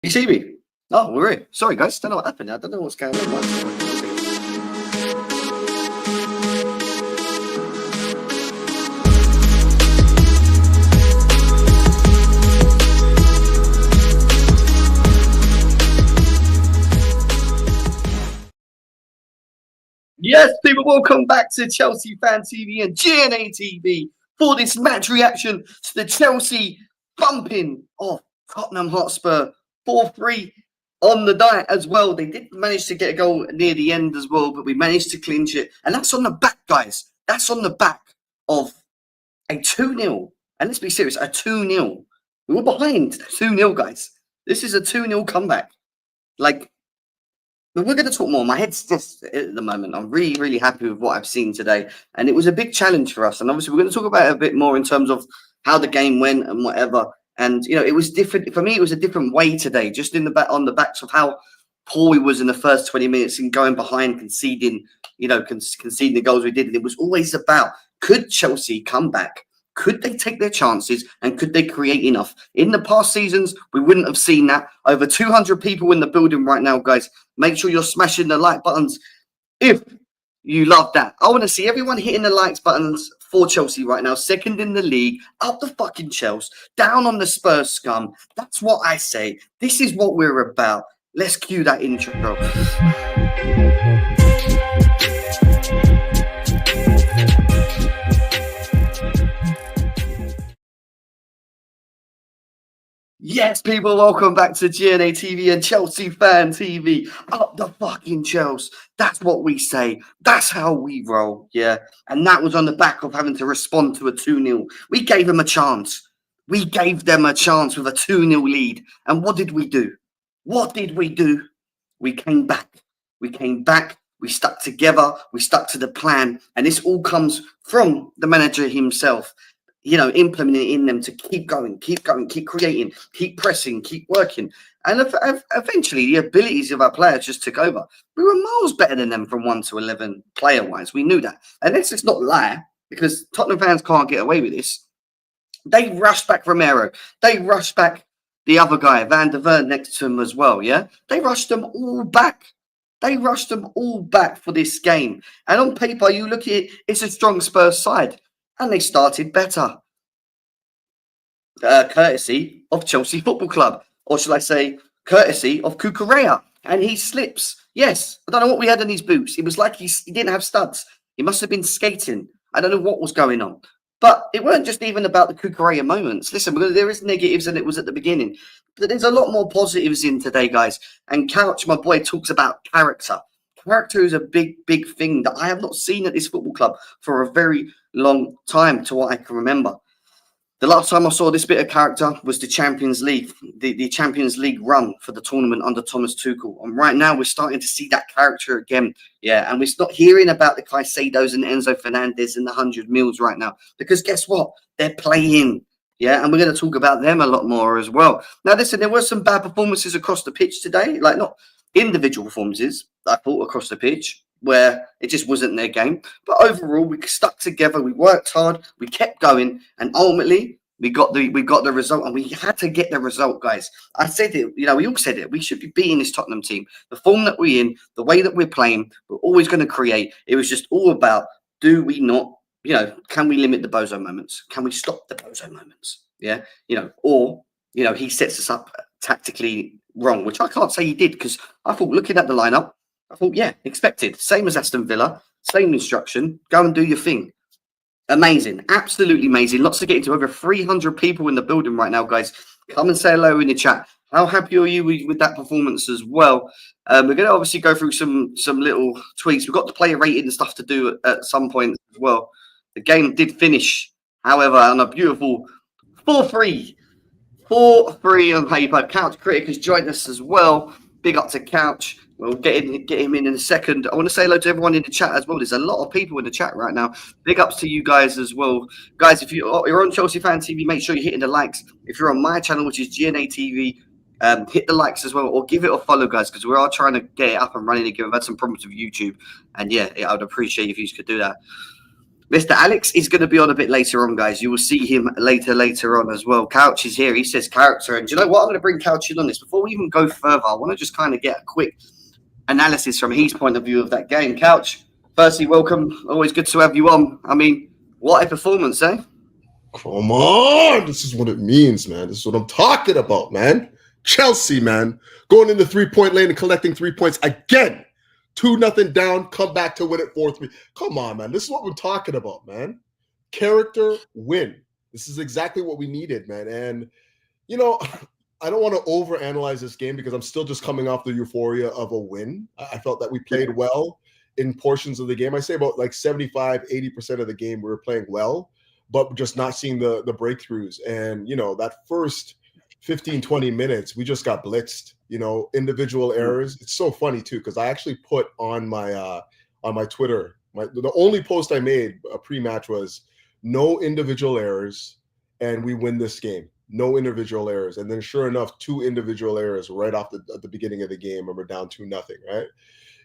You see me? Oh, we're here. Sorry, guys. Don't know what happened. I don't know what's going on. Yes, people, welcome back to Chelsea Fan TV and GNA TV for this match reaction to the Chelsea bumping of Tottenham Hotspur 4-3 on the night as well. They did manage to get a goal near the end as well, but we managed to clinch it. And that's on the back, guys. That's on the back of a 2-0. And let's be serious, a 2-0. We were behind 2-0, guys. This is a 2-0 comeback. Like, but we're going to talk more. My head's just at the moment. I'm really, really happy with what I've seen today. And it was a big challenge for us. And obviously, we're going to talk about it a bit more in terms of how the game went and whatever. And, you know, it was different. For me, it was a different way today, just in the back, on the backs of how poor we was in the first 20 minutes and going behind, conceding, you know, conceding the goals we did. And it was always about, could Chelsea come back? Could they take their chances and could they create enough? In the past seasons, we wouldn't have seen that. Over 200 people in the building right now, guys. Make sure you're smashing the like buttons if you love that. I want to see everyone hitting the likes buttons for Chelsea right now. Second in the league, up the fucking Chelsea, down on the Spurs scum. That's what I say. This is what we're about. Let's cue that intro. Yes, people, welcome back to GNA TV and Chelsea Fan TV. Up the fucking Chelsea. That's what we say. That's how we roll, yeah? And that was on the back of having to respond to a 2-0. We gave them a chance. We gave them a chance with a 2-0 lead. And what did we do? What did we do? We came back. We came back. We stuck together. We stuck to the plan. And this all comes from the manager himself. You know, implementing in them to keep going, keep creating, keep pressing, keep working. And eventually the abilities of our players just took over. We were miles better than them from 1 to 11 player-wise. We knew that. And let's just not lie, because Tottenham fans can't get away with this. They rushed back Romero. They rushed back the other guy, Van der Ven, next to him as well, yeah? They rushed them all back. They rushed them all back for this game. And on paper, you look at it, it's a strong Spurs side. And they started better. Courtesy of Chelsea Football Club. Or should I say, courtesy of Cucurella. And he slips. Yes, I don't know what we had in his boots. It was like he didn't have studs. He must have been skating. I don't know what was going on. But it weren't just even about the Cucurella moments. Listen, there is negatives and it was at the beginning. But there's a lot more positives in today, guys. And Couch, my boy, talks about character. Character is a big, big thing that I have not seen at this football club for a very long time, to what I can remember. The last time I saw this bit of character was the Champions League, the Champions League run for the tournament under Thomas Tuchel. And right now we're starting to see that character again. Yeah, and we're not hearing about the Caicedos and Enzo Fernandez and the 100 mils right now. Because guess what? They're playing. Yeah, and we're going to talk about them a lot more as well. Now, listen, there were some bad performances across the pitch today. Like, not individual performances, I thought, across the pitch, where it just wasn't their game. But overall, we stuck together, we worked hard, we kept going, and ultimately we got the result, and we had to get the result, guys. I said it, you know, we all said it. We should be beating this Tottenham team. The form that we're in, the way that we're playing, we're always going to create. It was just all about, do we not, you know, can we limit the bozo moments? Can we stop the bozo moments? Yeah, you know, or, you know, he sets us up tactically wrong, which I can't say he did, because I thought, looking at the lineup, I thought, yeah, expected. Same as Aston Villa, same instruction. Go and do your thing. Amazing. Absolutely amazing. Lots to get into. Over 300 people in the building right now, guys. Come and say hello in the chat. How happy are you with that performance as well? We're going to obviously go through some little tweaks. We've got the player rating and stuff to do at some point as well. The game did finish, however, on a beautiful 4-3. 4-3 on paper. Couch Critic has joined us as well. Big up to Couch. We'll get him in a second. I want to say hello to everyone in the chat as well. There's a lot of people in the chat right now. Big ups to you guys as well. Guys, if you're on Chelsea Fan TV, make sure you're hitting the likes. If you're on my channel, which is GNA TV, hit the likes as well, or give it a follow, guys, because we are trying to get it up and running again. We've had some problems with YouTube. And yeah, I would appreciate if you could do that. Mr. Alex is going to be on a bit later on, guys. You will see him later on as well. Couch is here. He says character. And do you know what? I'm going to bring Couch in on this. Before we even go further, I want to just kind of get a quick analysis from his point of view of that game. Couch, firstly, welcome. Always good to have you on. I mean, what a performance, eh? Come on. This is what it means, man. This is what I'm talking about, man. Chelsea, man. Going in the 3-point lane and collecting 3 points again. 2-0 down, come back to win it 4-3. Come on, man. This is what we're talking about, man. Character win. This is exactly what we needed, man. And, I don't want to overanalyze this game because I'm still just coming off the euphoria of a win. I felt that we played well in portions of the game. I say about like 75, 80% of the game we were playing well, but just not seeing the breakthroughs. And, that first 15, 20 minutes, we just got blitzed, individual errors. It's so funny too, because I actually put on my Twitter, the only post I made pre-match was no individual errors and we win this game. No individual errors. And then sure enough, 2 individual errors right off at the beginning of the game, and we're down 2-0, right?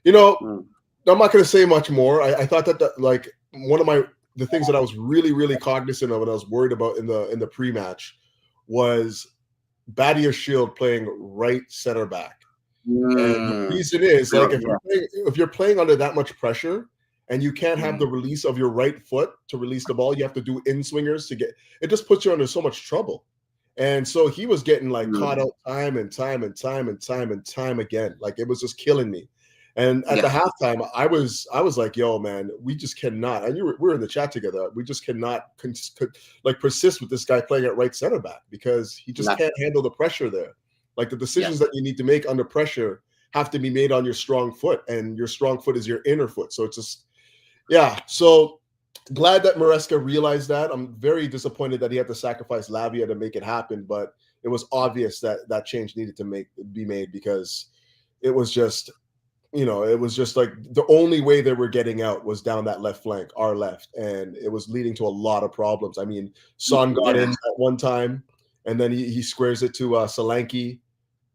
I'm not going to say much more. I thought that like one of the things that I was really, really cognizant of and I was worried about in the pre-match was Badiashile playing right center back. And the reason is like if you're playing under that much pressure and you can't have the release of your right foot to release the ball, you have to do in-swingers to get it. Just puts you under so much trouble. And so he was getting like caught out time and time again. Like it was just killing me. And at the halftime, I was like, yo, man, we just cannot. And we were in the chat together. We just cannot persist with this guy playing at right center back because he just can't handle the pressure there. Like the decisions that you need to make under pressure have to be made on your strong foot, and your strong foot is your inner foot. So it's just, So glad that Maresca realized that. I'm very disappointed that he had to sacrifice Lavia to make it happen, but it was obvious that change needed to be made because it was just. It was just like the only way they were getting out was down that left flank, our left, and it was leading to a lot of problems. I mean, Son got in at one time, and then he squares it to Solanke.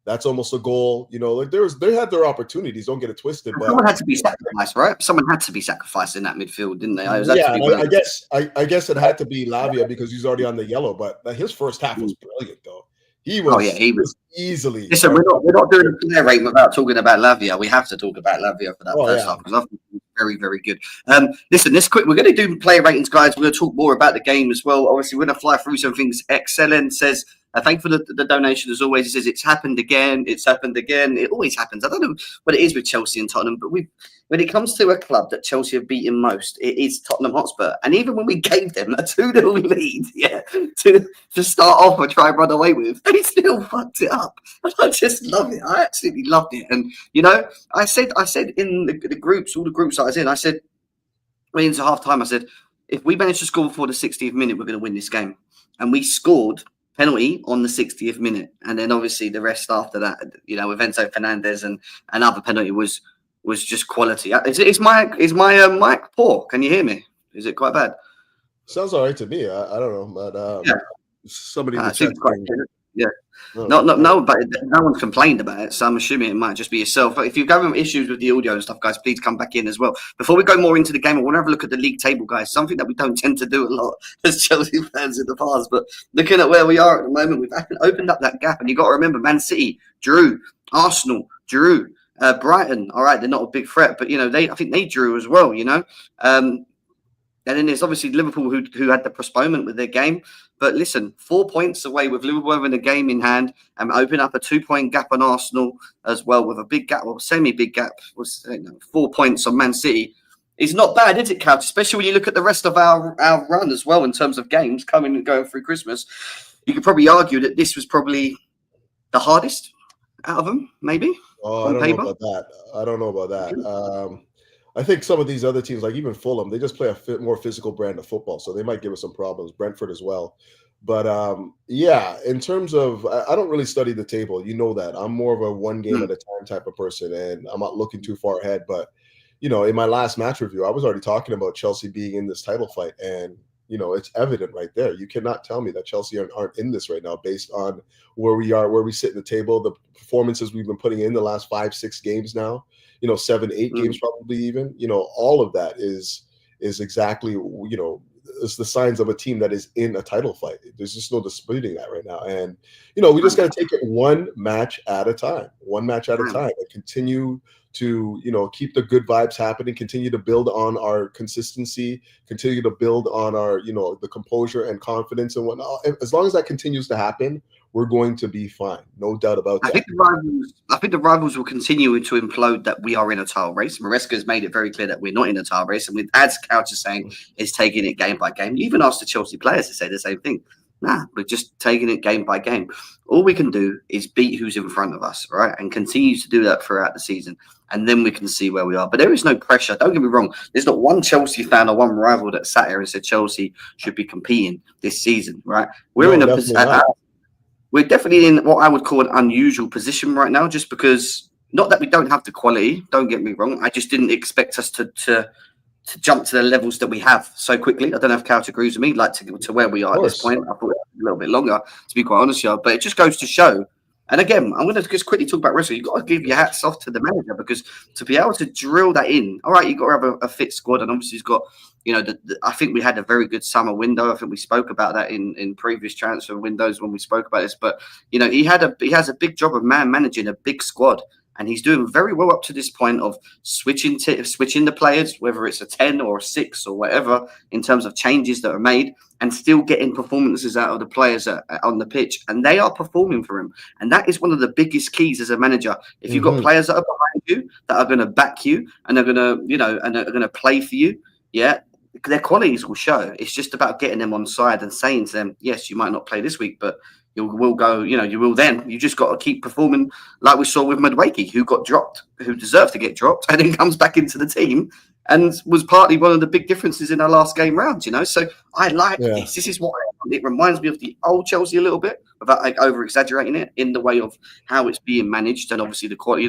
That's almost a goal. Like they had their opportunities. Don't get it twisted. But someone had to be sacrificed, right? Someone had to be sacrificed in that midfield, didn't they? I guess it had to be Lavia because he's already on the yellow. But his first half was brilliant, though. He was easily. Listen, we're not doing a player rating without talking about Lavia. We have to talk about Lavia for that first half because I think he was very, very good. Listen, we're going to do player ratings, guys. We're going to talk more about the game as well. Obviously, we're going to fly through some things. Excellent says, thank you for the donation as always. He says, it's happened again. It's happened again. It always happens. I don't know what it is with Chelsea and Tottenham, but when it comes to a club that Chelsea have beaten most, it is Tottenham Hotspur. And even when we gave them a 2-0 lead, to start off and try and run away with, they still fucked it up. And I just love it. I absolutely loved it. And, I said in the groups, all the groups I was in, I said, into half time, I said, if we manage to score before the 60th minute, we're going to win this game. And we scored penalty on the 60th minute. And then obviously the rest after that, with Enzo Fernandez and another penalty was just quality. Is my mic poor? Can you hear me? Is it quite bad? Sounds all right to me. I don't know, but somebody in the chat. No, but no one's complained about it, so I'm assuming it might just be yourself. But if you're having issues with the audio and stuff, guys, please come back in as well. Before we go more into the game, I want to have a look at the league table, guys. Something that we don't tend to do a lot as Chelsea fans in the past. But looking at where we are at the moment, we've opened up that gap, and you've got to remember, Man City drew, Arsenal drew, Brighton. All right, they're not a big threat, but I think they drew as well. And then there's obviously Liverpool who had the postponement with their game. But listen, 4 points away with Liverpool having a game in hand and open up a 2-point gap on Arsenal as well with a big gap, or semi-big gap, was 4 points on Man City. It's not bad, is it, Couch? Especially when you look at the rest of our run as well in terms of games coming and going through Christmas. You could probably argue that this was probably the hardest out of them, maybe. Oh, I don't know about that. I think some of these other teams, like even Fulham, they just play a more physical brand of football, so they might give us some problems. Brentford as well. But in terms of, I don't really study the table. You know that. I'm more of a one game at a time type of person, and I'm not looking too far ahead. But, in my last match review, I was already talking about Chelsea being in this title fight, and, it's evident right there. You cannot tell me that Chelsea aren't in this right now based on where we are, where we sit in the table, the performances we've been putting in the last 5-6 games now. 7-8 games probably even, all of that is is exactly, it's the signs of a team that is in a title fight. There's just no disputing that right now. And, we just got to take it one match at a time, and continue to, keep the good vibes happening, continue to build on our consistency, continue to build on our, the composure and confidence and whatnot. As long as that continues to happen, we're going to be fine. No doubt about that. I think the rivals will continue to implode that we are in a title race. Maresca has made it very clear that we're not in a title race. And with as Couch is saying, is taking it game by game. You even asked the Chelsea players to say the same thing. Nah, we're just taking it game by game. All we can do is beat who's in front of us, right? And continue to do that throughout the season. And then we can see where we are. But there is no pressure. Don't get me wrong. There's not one Chelsea fan or one rival that sat here and said Chelsea should be competing this season, right? We're in a position. We're definitely in what I would call an unusual position right now, just because, not that we don't have the quality, don't get me wrong. I just didn't expect us to jump to the levels that we have so quickly. I don't know if Couch agrees with me, like to where we are at this point. I thought it was a little bit longer, to be quite honest, but it just goes to show. And again, I'm going to just quickly talk about wrestling. You've got to give your hats off to the manager, because to be able to drill that in, all right, you've got to have a fit squad, and obviously he's got, I think we had a very good summer window. I think we spoke about that in previous transfer windows when we spoke about this. But he has a big job of managing a big squad, and he's doing very well up to this point of switching the players, whether it's a 10 or a 6 or whatever, in terms of changes that are made, and still getting performances out of the players on the pitch, and they are performing for him. And that is one of the biggest keys as a manager. If you've got players that are behind you, that are going to back you, and are going to, and are going to play for you, their qualities will show. It's just about getting them on side and saying to them, yes, you might not play this week, but you will go, you will then. You just got to keep performing like we saw with Madueke, who got dropped, who deserved to get dropped, and then comes back into the team and was partly one of the big differences in our last game round, So I like this. This is what it reminds me of the old Chelsea a little bit, without over exaggerating it, in the way of how it's being managed, and obviously the quality,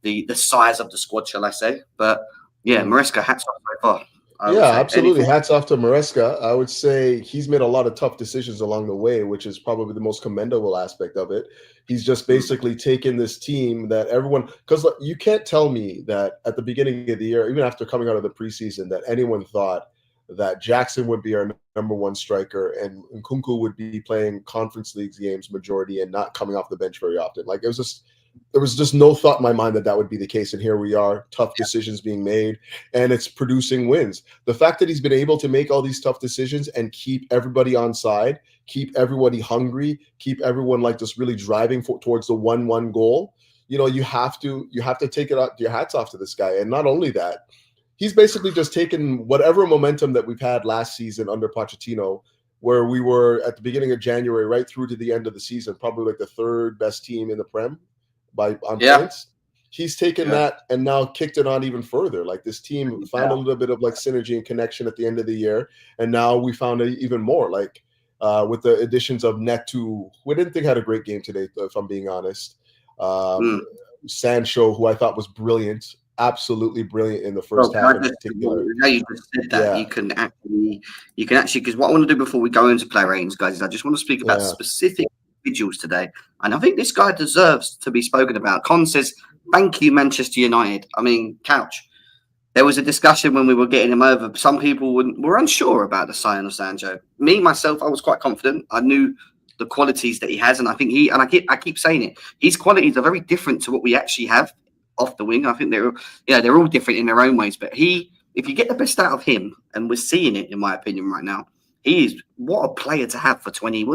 the size of the squad, shall I say. But Maresca, hats off so far. Absolutely. Hats off to Maresca. I would say he's made a lot of tough decisions along the way, which is probably the most commendable aspect of it. He's just basically taken this team that everyone, because you can't tell me that at the beginning of the year, even after coming out of the preseason, that anyone thought that Jackson would be our number one striker and Nkunku would be playing Conference League games majority and not coming off the bench very often. Like, there was just no thought in my mind that would be the case. And here we are, tough decisions being made, and it's producing wins. The fact that he's been able to make all these tough decisions and keep everybody on side, keep everybody hungry, keep everyone just really driving towards the 1-1 goal. You have to take your hats off to this guy. And not only that, he's basically just taken whatever momentum that we've had last season under Pochettino, where we were at the beginning of January right through to the end of the season, probably the third best team in the Prem on points. He's taken that and now kicked it on even further. Like, this team found a little bit of synergy and connection at the end of the year, and now we found even more. With the additions of Neto, who I didn't think had a great game today, if I'm being honest. Sancho, who I thought was brilliant, absolutely brilliant in the first half in particular. Now you just said that, you can actually, because what I want to do before we go into player ratings, guys, is I just want to speak about specific individuals today, and I think this guy deserves to be spoken about. Con says, "Thank you, Manchester United." I mean, Couch. There was a discussion when we were getting him over. Some people were unsure about the sign of Sancho. Me myself, I was quite confident. I knew the qualities that he has, and I think I keep saying it. His qualities are very different to what we actually have off the wing. I think they're all different in their own ways. But if you get the best out of him, and we're seeing it, in my opinion, right now. He is, what a player to have for 22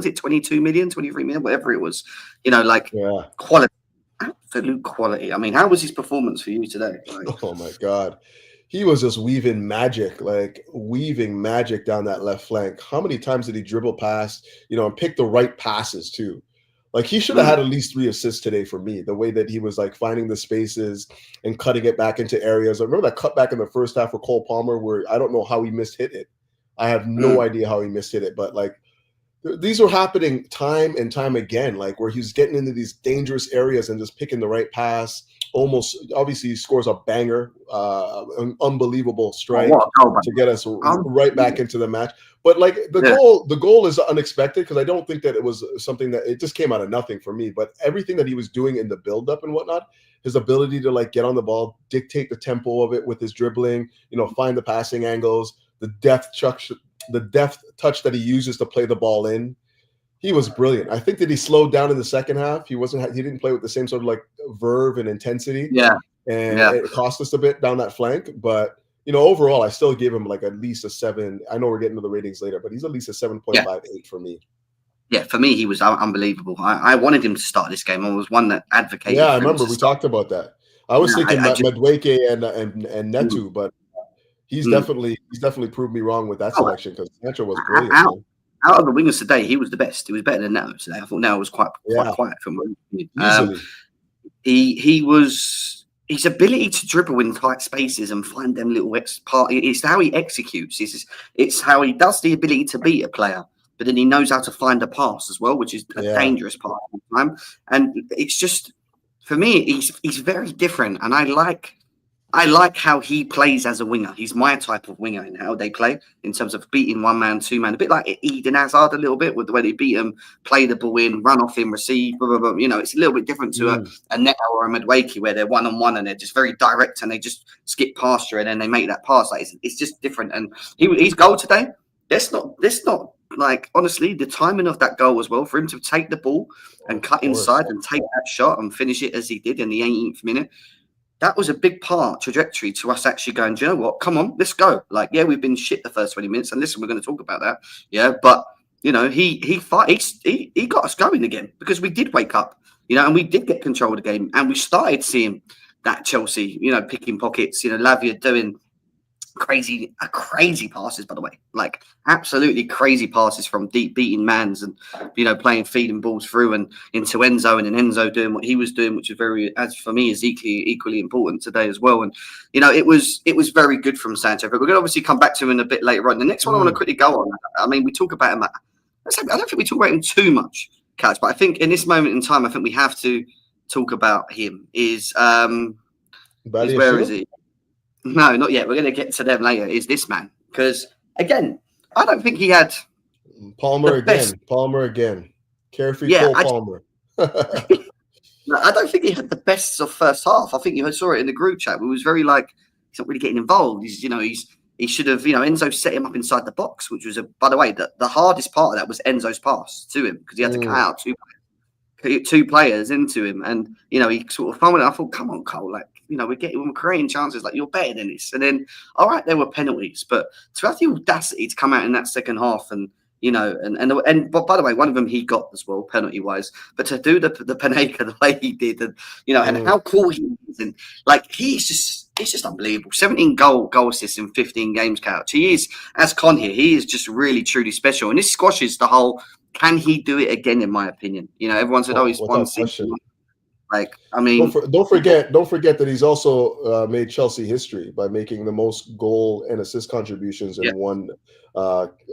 million, 23 million, whatever it was. Quality, absolute quality. I mean, how was his performance for you today? Oh my God. He was just weaving magic down that left flank. How many times did he dribble past, and pick the right passes too? He should have had at least 3 assists today for me, the way that he was finding the spaces and cutting it back into areas. I remember that cut back in the first half for Cole Palmer, where I don't know how he mishit it. I have no idea how he mishit it, but these were happening time and time again, where he's getting into these dangerous areas and just picking the right pass. Obviously, he scores a banger, an unbelievable strike to get us right back into the match. But the goal is unexpected, because I don't think that it was something that it just came out of nothing for me. But everything that he was doing in the buildup and whatnot, his ability to get on the ball, dictate the tempo of it with his dribbling, find the passing angles, the depth touch that he uses to play the ball in. He was brilliant. I think that he slowed down in the second half. He didn't play with the same sort of like verve and intensity. Yeah. And Yeah. it cost us a bit down that flank. But, overall, I still give him like at least a 7. I know we're getting to the ratings later, but he's at least a 7.58 for me. Yeah, for me, he was unbelievable. I wanted him to start this game. I was one that advocated. Yeah, I remember we talked about that. I was thinking Madueke and Netu, but he's definitely proved me wrong with that selection because Sancho was brilliant. Out of the wingers today, he was the best. He was better than Neto today. I thought Neto was quite quiet from easily. He was his ability to dribble in tight spaces and find them little it's how he executes. It's how he does the ability to beat a player, but then he knows how to find a pass as well, which is a dangerous part of the time. And it's just, for me, he's very different, and I like how he plays as a winger. He's my type of winger in how they play in terms of beating one man, two man, a bit like Eden Hazard a little bit with the way they beat him, play the ball in, run off him, receive, blah, blah, blah. It's a little bit different to a Neto or a Madueke where they're one-on-one and they're just very direct and they just skip past you and then they make that pass. Like it's just different. And his goal today, that's not like, honestly, the timing of that goal as well, for him to take the ball and cut inside and take that shot and finish it as he did in the 18th minute. That was a big trajectory to us actually going, do you know what? Come on, let's go. Like, yeah, we've been shit the first 20 minutes. And listen, we're going to talk about that. Yeah. But, he got us going again because we did wake up, and we did get control of the game. And we started seeing that Chelsea, picking pockets, Lavia doing crazy passes, by the way, like absolutely crazy passes from deep, beating mans and playing feeding balls through and into Enzo, and then Enzo doing what he was doing, which is very, as for me, is equally important today as well. And it was very good from Sancho, but we're going to obviously come back to him in a bit later on. The next one I want to quickly go on, I mean, we talk about him, I don't think we talk about him too much, Couch, but I think in this moment in time, I think we have to talk about him where is he? No, not yet. We're going to get to them later. Is this man? Because, again, I don't think he had Palmer again. Carefree Cole Palmer. No, I don't think he had the best of first half. I think you saw it in the group chat. It was very like, he's not really getting involved. He should have, Enzo set him up inside the box, which was, by the way, the hardest part of that was Enzo's pass to him because he had to cut out two players into him. And, he sort of fumbled it. I thought, come on, Cole, like, we're creating chances, like, you're better than this. And then, all right, there were penalties, but to have the audacity to come out in that second half and, but by the way, one of them he got as well, penalty wise, but to do the Panenka the way he did, and, and how cool he is. And like, he's just unbelievable. 17 goal assists in 15 games, Couch. He is, as Con here, he is just really, truly special. And this squashes the whole, can he do it again, in my opinion? Everyone said, he's one season. Like, I mean, don't forget that he's also made Chelsea history by making the most goal and assist contributions in one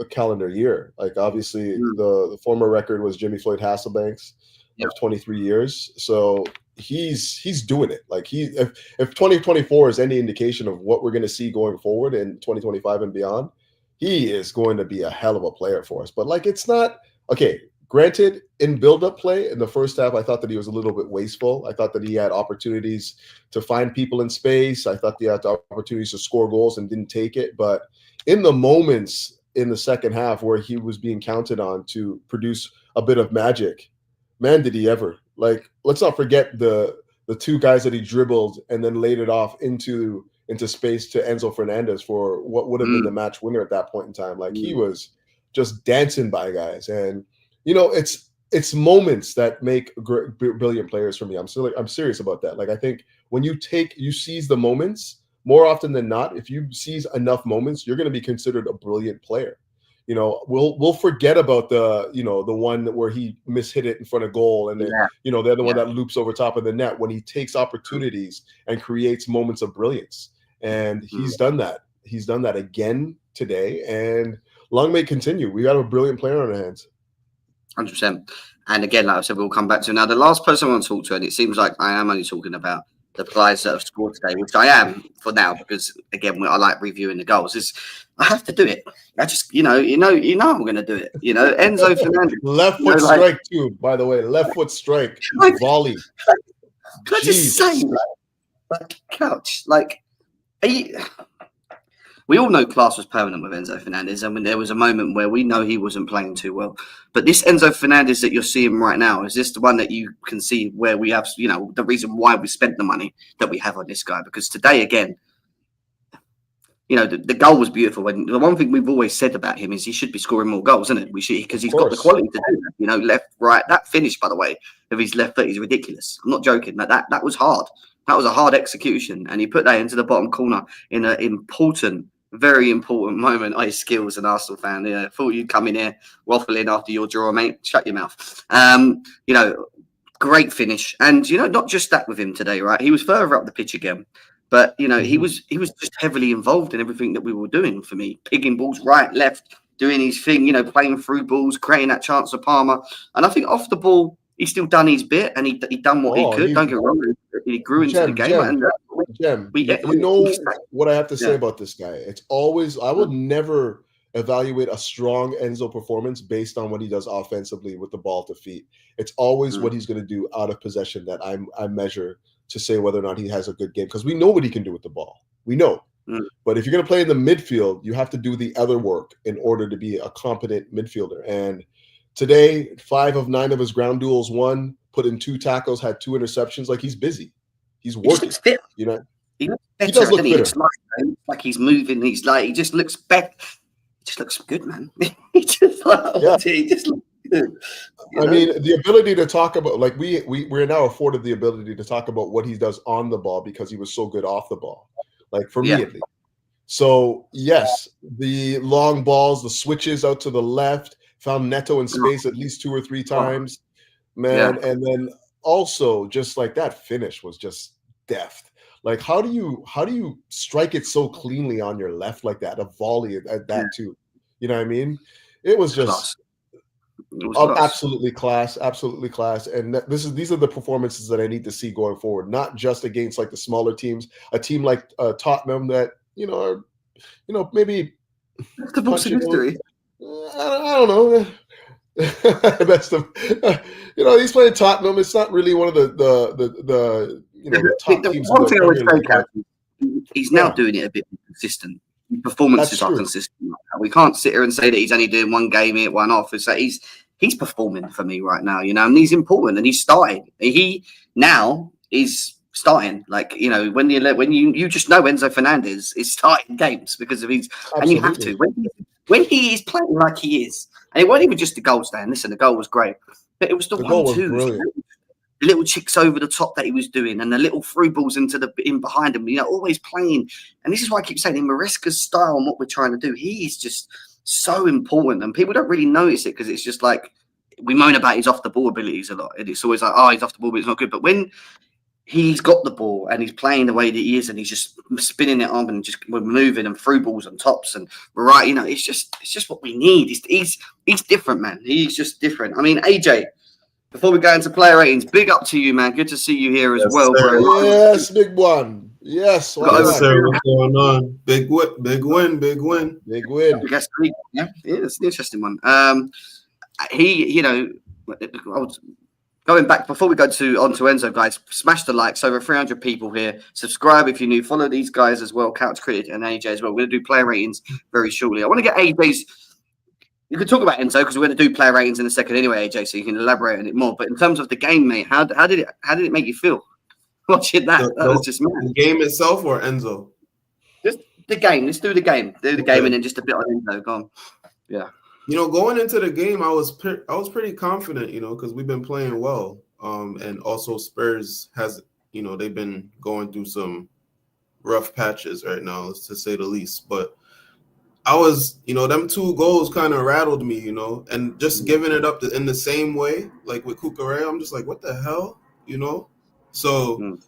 calendar year. Like, obviously, the former record was Jimmy Floyd Hasselbank's of 23 years. So he's doing it. Like, if 2024 is any indication of what we're going to see going forward in 2025 and beyond, he is going to be a hell of a player for us. But like, it's not okay. Granted, in build-up play in the first half, I thought that he was a little bit wasteful. I thought that he had opportunities to find people in space. I thought he had opportunities to score goals and didn't take it. But in the moments in the second half where he was being counted on to produce a bit of magic, man, did he ever. Like, let's not forget the two guys that he dribbled and then laid it off into space to Enzo Fernandez for what would have been the match winner at that point in time. Like, he was just dancing by guys. And it's moments that make brilliant players for me. I'm serious about that. Like, I think when you seize the moments, more often than not, if you seize enough moments, you're going to be considered a brilliant player. We'll forget about the one where he mishit it in front of goal, and then the other one that loops over top of the net, when he takes opportunities and creates moments of brilliance. And he's done that. He's done that again today, and long may it continue. We got a brilliant player on our hands. 100%. And again, like I said, we'll come back to now. The last person I want to talk to, and it seems like I am only talking about the players that have scored today, which I am for now, because again, I like reviewing the goals. Is I have to do it. I just, I'm going to do it. Enzo Fernandez, left foot strike too. By the way, left foot strike, volley. Can I just say, like, Couch, like, we all know class was permanent with Enzo Fernandez. I mean, there was a moment where we know he wasn't playing too well. But this Enzo Fernandez that you're seeing right now, is this the one that you can see where we have, the reason why we spent the money that we have on this guy? Because today, again, the goal was beautiful. And the one thing we've always said about him is he should be scoring more goals, isn't it? We should, because he's got the quality to do that. Left, right. That finish, by the way, of his left foot is ridiculous. I'm not joking. That was hard. That was a hard execution, and he put that into the bottom corner in an important, very important moment. His skills, an Arsenal fan. Yeah, thought you'd come in here waffling after your draw, mate. Shut your mouth. Great finish, and not just that with him today, right? He was further up the pitch again. But he was just heavily involved in everything that we were doing. For me, pigging balls right, left, doing his thing. Playing through balls, creating that chance for Palmer. And I think off the ball, he's still done his bit, and he done what he could. Don't get wrong, he grew into the game. What I have to say about this guy? It's always I would never evaluate a strong Enzo performance based on what he does offensively with the ball to feet. It's always what he's going to do out of possession that I measure to say whether or not he has a good game, because we know what he can do with the ball. We know. But if you're going to play in the midfield, you have to do the other work in order to be a competent midfielder. And today, 5 of 9 of his ground duels won, put in 2 tackles, had 2 interceptions. Like, he's busy. He's working. He looks better, he does look he? fitter. Like he's moving. He just looks better. He just looks good, man. He just looks good. I mean, the ability to talk about, like, we're now afforded the ability to talk about what he does on the ball because he was so good off the ball. Like, for me at least. So yes, the long balls, the switches out to the left, found Neto in space at least 2 or 3 times, man. And then also just like that finish was just deft. Like, how do you strike it so cleanly on your left like that? A volley at that too. You know what I mean? It was just absolutely class. And these are the performances that I need to see going forward, not just against like the smaller teams, a team like Tottenham that are maybe the most mystery. I don't know. Best of he's playing Tottenham. It's not really one of the top teams. One thing I would say, Captain, he's now doing it a bit more consistent. Performances are consistent. We can't sit here and say that he's only doing one game here, one off. It's like he's performing for me right now, and he's important, and he's starting. He now is starting. Like, when you just know Enzo Fernandez is starting games because of his, and you have to when he is playing like he is. And it wasn't even just the goal stand. Listen, the goal was great, but it was the 1-2, the little chicks over the top that he was doing, and the little through balls in behind him. Always playing. And this is why I keep saying in Maresca's style and what we're trying to do, he is just so important, and people don't really notice it because it's just like we moan about his off the ball abilities a lot, and it's always like, oh, he's off the ball, but it's not good. But when he's got the ball and he's playing the way that he is, and he's just spinning it on and just moving and through balls and tops and right, it's just what we need. He's different, man. He's just different. I mean, AJ, before we go into player ratings, big up to you, man. Good to see you here as well, sir. Bro. Yes, big one. Yes, sir. What's going on? Big win. Yes, yeah, it's an interesting one. I was going back before we go onto Enzo, guys. Smash the likes. Over 300 people here. Subscribe if you're new. Follow these guys as well, Couch Critic and AJ as well. We're going to do player ratings very shortly. I want to get AJ's. You can talk about Enzo because we're going to do player ratings in a second anyway, AJ, so you can elaborate on it more. But in terms of the game, mate, how did it make you feel watching that? That was just mad. The game itself or Enzo? Just the game. Let's do the game. Do the game and then just a bit on Enzo. Go on. Yeah. Going into the game, I was pretty confident, because we've been playing well. And also Spurs has, they've been going through some rough patches right now, to say the least. But I was, them 2 goals kind of rattled me, and just giving it up in the same way, like with Cucurella, I'm just like, what the hell, So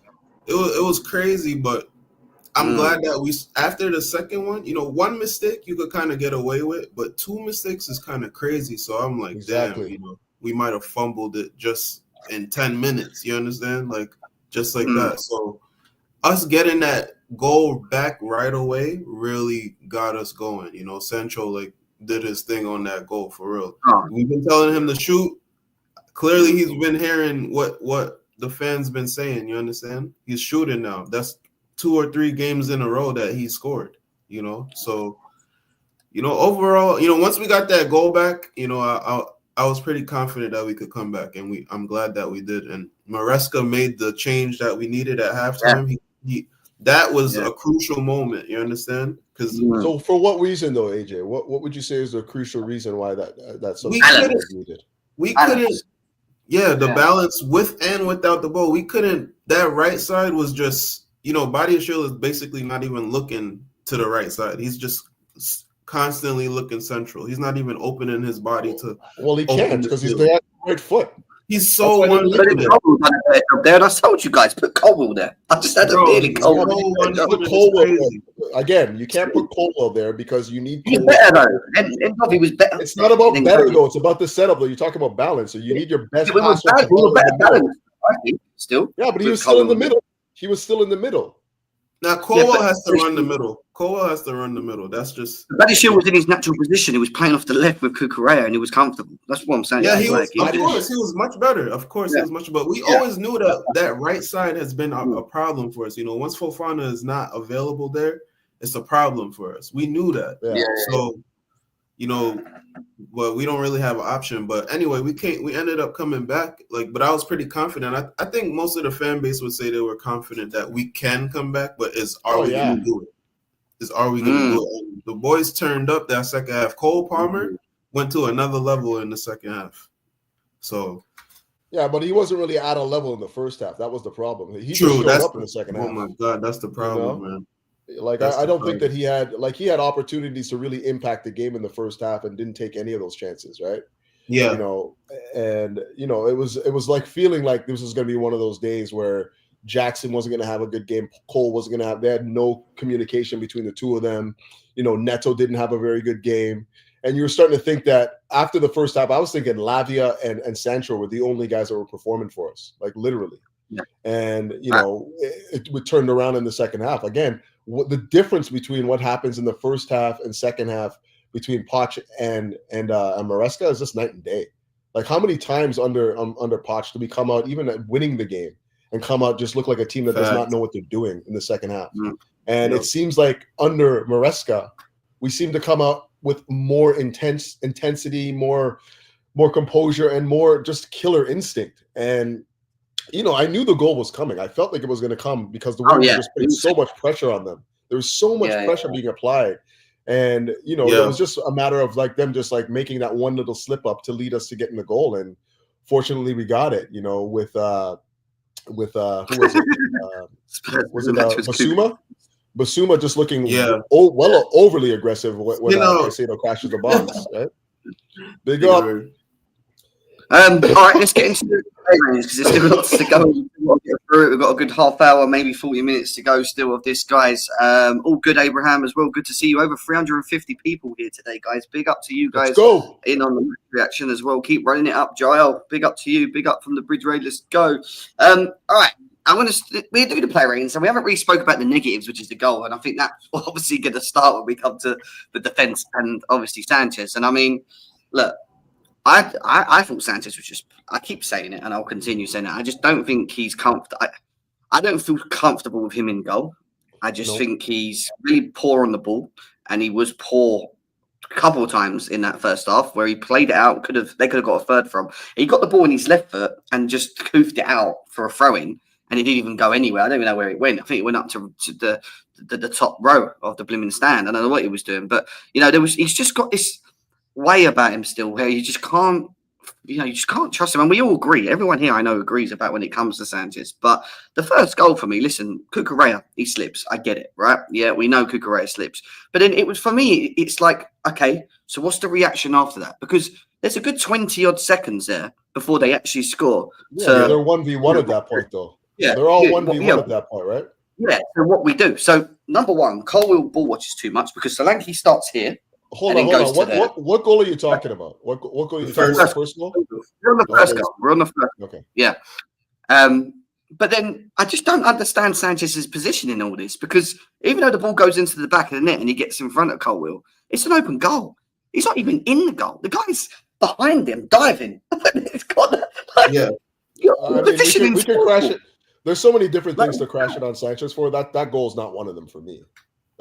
it was crazy, but I'm glad that after the second one, one mistake you could kind of get away with, but 2 mistakes is kind of crazy. So I'm like, damn, we might have fumbled it just in 10 minutes. You understand? Like, just like that. So us getting that goal back right away really got us going. Sancho did his thing on that goal for real. We've been telling him to shoot. Clearly, he's been hearing what the fans been saying. You understand? He's shooting now. That's 2 or 3 games in a row that he scored. you know. So, overall, once we got that goal back, I was pretty confident that we could come back, and I'm glad that we did. And Maresca made the change that we needed at halftime. He that was a crucial moment. You understand? Because so for what reason though, AJ? What would you say is the crucial reason why that sort we of couldn't was needed? we couldn't. Yeah, the balance with and without the ball. We couldn't. That right side was just, Badiashile is basically not even looking to the right side. He's just constantly looking central. He's not even opening his body to. Well, he can't because he's the right foot. He's so one-footed. There, and I told you guys, put Colwell there. I just had a feeling Colwell. Again, you can't put Colwell there because you need. He's better though. And he was better. It's not about better though. It's about the setup though. You're talking about balance, so you need your best. We were better balance, I think. Still. Yeah, but he was still in the middle. He was still in the middle. Now Colwell has to run the middle. That's just. Badiashile was in his natural position. He was playing off the left with Cucurella, and he was comfortable. That's what I'm saying. Yeah, he was much better. Of course, he was much better. We always knew that right side has been a problem for us. Once Fofana is not available there, it's a problem for us. We knew that. Yeah. So, but we don't really have an option. But anyway, we ended up coming back. But I was pretty confident. I think most of the fan base would say they were confident that we can come back. But are we going to do it? Are we going to do it? And the boys turned up that second half. Cole Palmer went to another level in the second half. So. Yeah, but he wasn't really at a level in the first half. That was the problem. He showed up in the second half. Oh my God, that's the problem, man. I don't think that he had opportunities to really impact the game in the first half and didn't take any of those chances, right? Yeah. It was like feeling like this was going to be one of those days where Jackson wasn't going to have a good game. Cole wasn't going to have. They had no communication between the two of them. Neto didn't have a very good game, and you were starting to think that after the first half, I was thinking Lavia and Sancho were the only guys that were performing for us, like literally. Yeah. And it turned around in the second half again. The difference between what happens in the first half and second half between Poch and Maresca is just night and day. Like how many times under Poch do we come out even at winning the game and come out just look like a team that does not know what they're doing in the second half? And it seems like under Maresca, we seem to come out with more intensity, more composure, and more just killer instinct. And I knew the goal was coming. I felt like it was going to come because the Warriors just put so much pressure on them. There was so much pressure being applied. And, it was just a matter of them just making that one little slip up to lead us to getting the goal. And fortunately we got it, with who was it? Was it Basuma? Basuma just looking overly aggressive when Caicedo crashes the box, right? Big up. All right, let's get into the because there's still lots to go. We've got a good half hour, maybe 40 minutes to go still of this, guys. All good, Abraham, as well. Good to see you. Over 350 people here today, guys. Big up to you guys. Let's go. In on the reaction as well. Keep running it up, Joel. Big up to you. Big up from the Bridge Raid. Let's go. All right. We do the player ratings, and we haven't really spoke about the negatives, which is the goal. And I think that's obviously going to start when we come to the defense and obviously Sanchez. And I mean, look, I thought Sanchez was just. I keep saying it, and I'll continue saying it. I just don't think he's comfortable. I don't feel comfortable with him in goal. I just think he's really poor on the ball, and he was poor a couple of times in that first half where he played it out. They could have got a third from. He got the ball in his left foot and just coofed it out for a throw in, and it didn't even go anywhere. I don't even know where it went. I think it went up to the top row of the blooming stand. I don't know what he was doing, but he's just got this way about him still where you just can't trust him. And we all agree. Everyone here I know agrees about when it comes to Sanchez. But the first goal for me, listen, Cucurella, he slips. I get it, right? Yeah, we know Cucurella slips. But then it was, for me, it's like, okay, so what's the reaction after that? Because there's a good 20-odd seconds there before they actually score. Yeah, they're 1v1 at that point, though. Yeah, they're all 1v1 at that point, right? Yeah, so what we do. So, number one, Colwell ball watches too much because Solanke starts here. Hold on. What goal are you talking about? What goal are you talking about? First goal? We're on the first goal. We're on the first. Okay. Yeah. But then I just don't understand Sanchez's position in all this because even though the ball goes into the back of the net and he gets in front of Colwell, it's an open goal. He's not even in the goal. The guy's behind him, diving. It's got we can crash it. There's so many different things to crash it on Sanchez for. That goal is not one of them for me.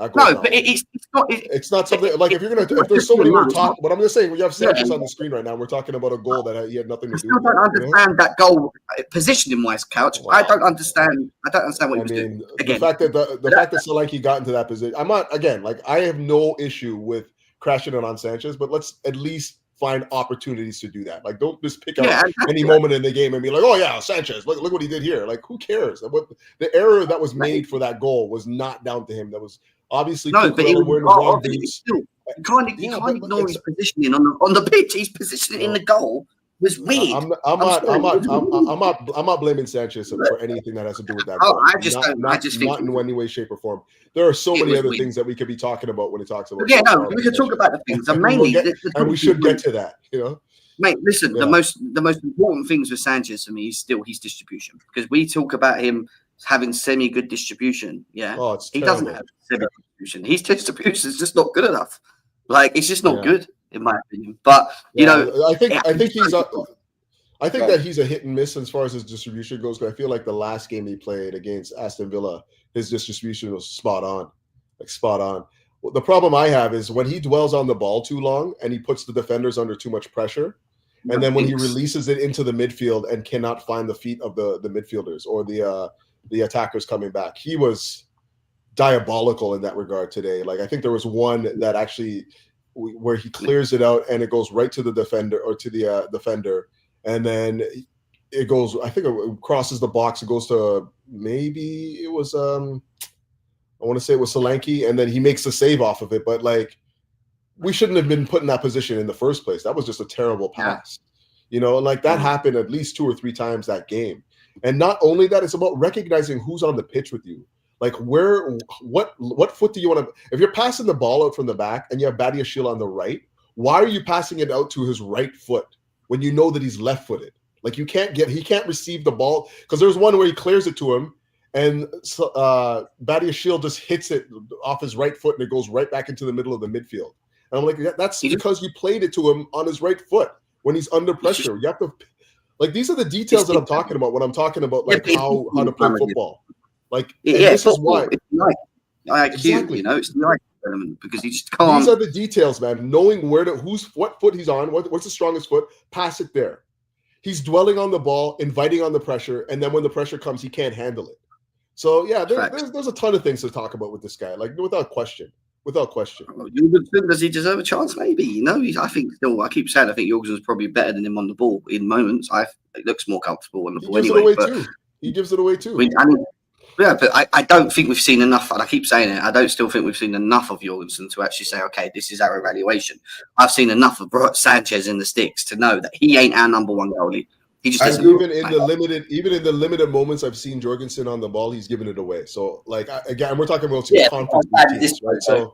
That goes No, down but well. it's not. It's not something like if there's so many we're talking, but I'm just saying we have Sanchez on the screen right now. We're talking about a goal that he had nothing to I do still with. don't understand that goal positioning wise, Couch. Wow. I don't understand. I don't understand what he was mean, doing. the fact that the fact that Solanke got into that position, I'm not again like I have no issue with crashing it on Sanchez, but let's at least find opportunities to do that. Like, don't just pick out any moment in the game and be like, "Oh yeah, Sanchez, look what he did here." Like, who cares? What the error that was made for that goal was not down to him. That was obviously no, but he was wearing the wrong boots. Still, you can't ignore his positioning on the pitch. His positioning in the goal was weird. I'm not blaming Sanchez for anything that has to do with that goal. I just think not in any way, shape, or form. There are so many other things that we could be talking about when it talks about. Yeah, no, we could talk about the things. And mainly, and we should get to that. You know, mate. Listen, the most important things with Sanchez for me is still his distribution, because we talk about him having semi-good distribution. Yeah, he doesn't have semi-distribution. His distribution is just not good enough. Like, it's just not good, in my opinion. But you know, I think he's. I think that he's a hit and miss as far as his distribution goes. But I feel like the last game he played against Aston Villa, his distribution was spot on, Well, the problem I have is when he dwells on the ball too long and he puts the defenders under too much pressure, and then when he releases it into the midfield and cannot find the feet of the midfielders or the attackers coming back, he was diabolical in that regard today. Like, I think there was one that actually where he clears it out and it goes right to the defender or to the defender. And then it goes, I think it crosses the box. It goes to maybe it was, I want to say it was Solanke, and then he makes the save off of it. But like, we shouldn't have been put in that position in the first place. That was just a terrible pass, you know, and like that happened at least 2 or 3 times that game. And not only that, it's about recognizing who's on the pitch with you. Like, what foot do you want to, if you're passing the ball out from the back and you have Badiashile on the right, why are you passing it out to his right foot when you know that he's left-footed? Like, he can't receive the ball, because there's one where he clears it to him and Badiashile just hits it off his right foot and it goes right back into the middle of the midfield. And I'm like, that's because you played it to him on his right foot when he's under pressure. You have to, like, these are the details that I'm talking about when I'm talking about like how to play football. Like, this is why. Exactly. You know, it's the element, because he just can't. These are the details, man. Knowing what foot he's on, what's the strongest foot, pass it there. He's dwelling on the ball, inviting on the pressure, and then when the pressure comes, he can't handle it. So yeah, there's a ton of things to talk about with this guy, like without question. Does he deserve a chance? Maybe. You know, I think still. I keep saying I think Jorgensen's probably better than him on the ball in moments. It looks more comfortable on the ball anyway. He gives it away too. Yeah, but I don't think we've seen enough. And I keep saying it. I don't still think we've seen enough of Jorgensen to actually say, okay, this is our evaluation. I've seen enough of Sanchez in the sticks to know that he ain't our number one goalie. He just isn't. Even in the limited moments I've seen Jorgensen on the ball, he's given it away. So like again, we're talking about conference teams, right? So I'm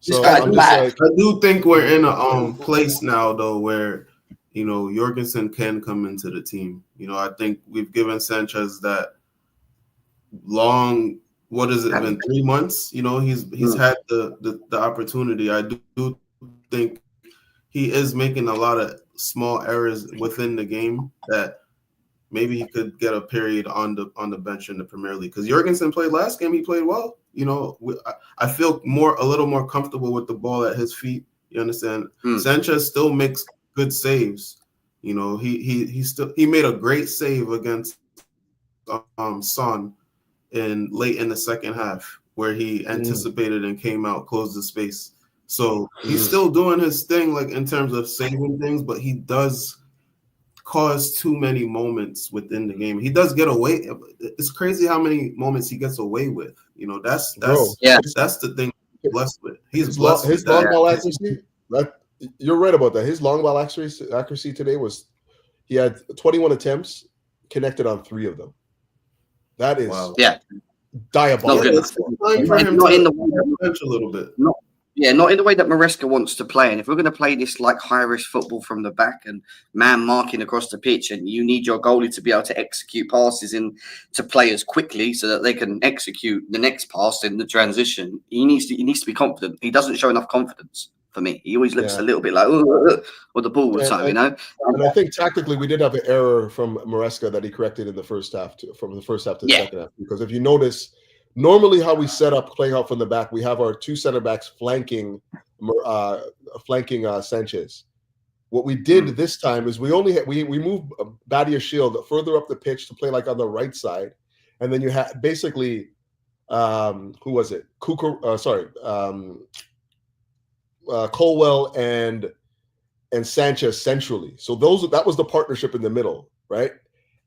just like, I do think we're in a place now though where, you know, Jorgensen can come into the team. You know, I think we've given Sanchez that long, what has it been, 3 months? You know, he's had the opportunity. I do think he is making a lot of small errors within the game that maybe he could get a period on the bench in the Premier League. Because Jorgensen played last game, he played well. You know, I feel a little more comfortable with the ball at his feet. You understand? Sanchez still makes good saves. You know, he made a great save against Son late in the second half, where he anticipated and came out, closed the space. So he's still doing his thing, like in terms of saving things, but he does cause too many moments within the game. He does get away. It's crazy how many moments he gets away with. You know, that's the thing he's blessed with. He's blessed with long ball accuracy. You're right about that. His long ball accuracy today was, he had 21 attempts, connected on 3 of them. That is diabolical. Not in the way a little bit. Not in the way that Maresca wants to play. And if we're going to play this like high risk football from the back and man marking across the pitch, and you need your goalie to be able to execute passes to players quickly so that they can execute the next pass in the transition, he needs to be confident. He doesn't show enough confidence for me. He always looks a little bit like with the ball all the time, you know. And I think tactically we did have an error from Maresca that he corrected in the first half from the first half to the second half, because if you notice, Normally, how we set up playing out from the back, we have our two center backs flanking Sanchez. What we did this time is we moved Badia Shield further up the pitch to play like on the right side, and then you had basically who was it? Colwell and Sanchez centrally. So that was the partnership in the middle, right?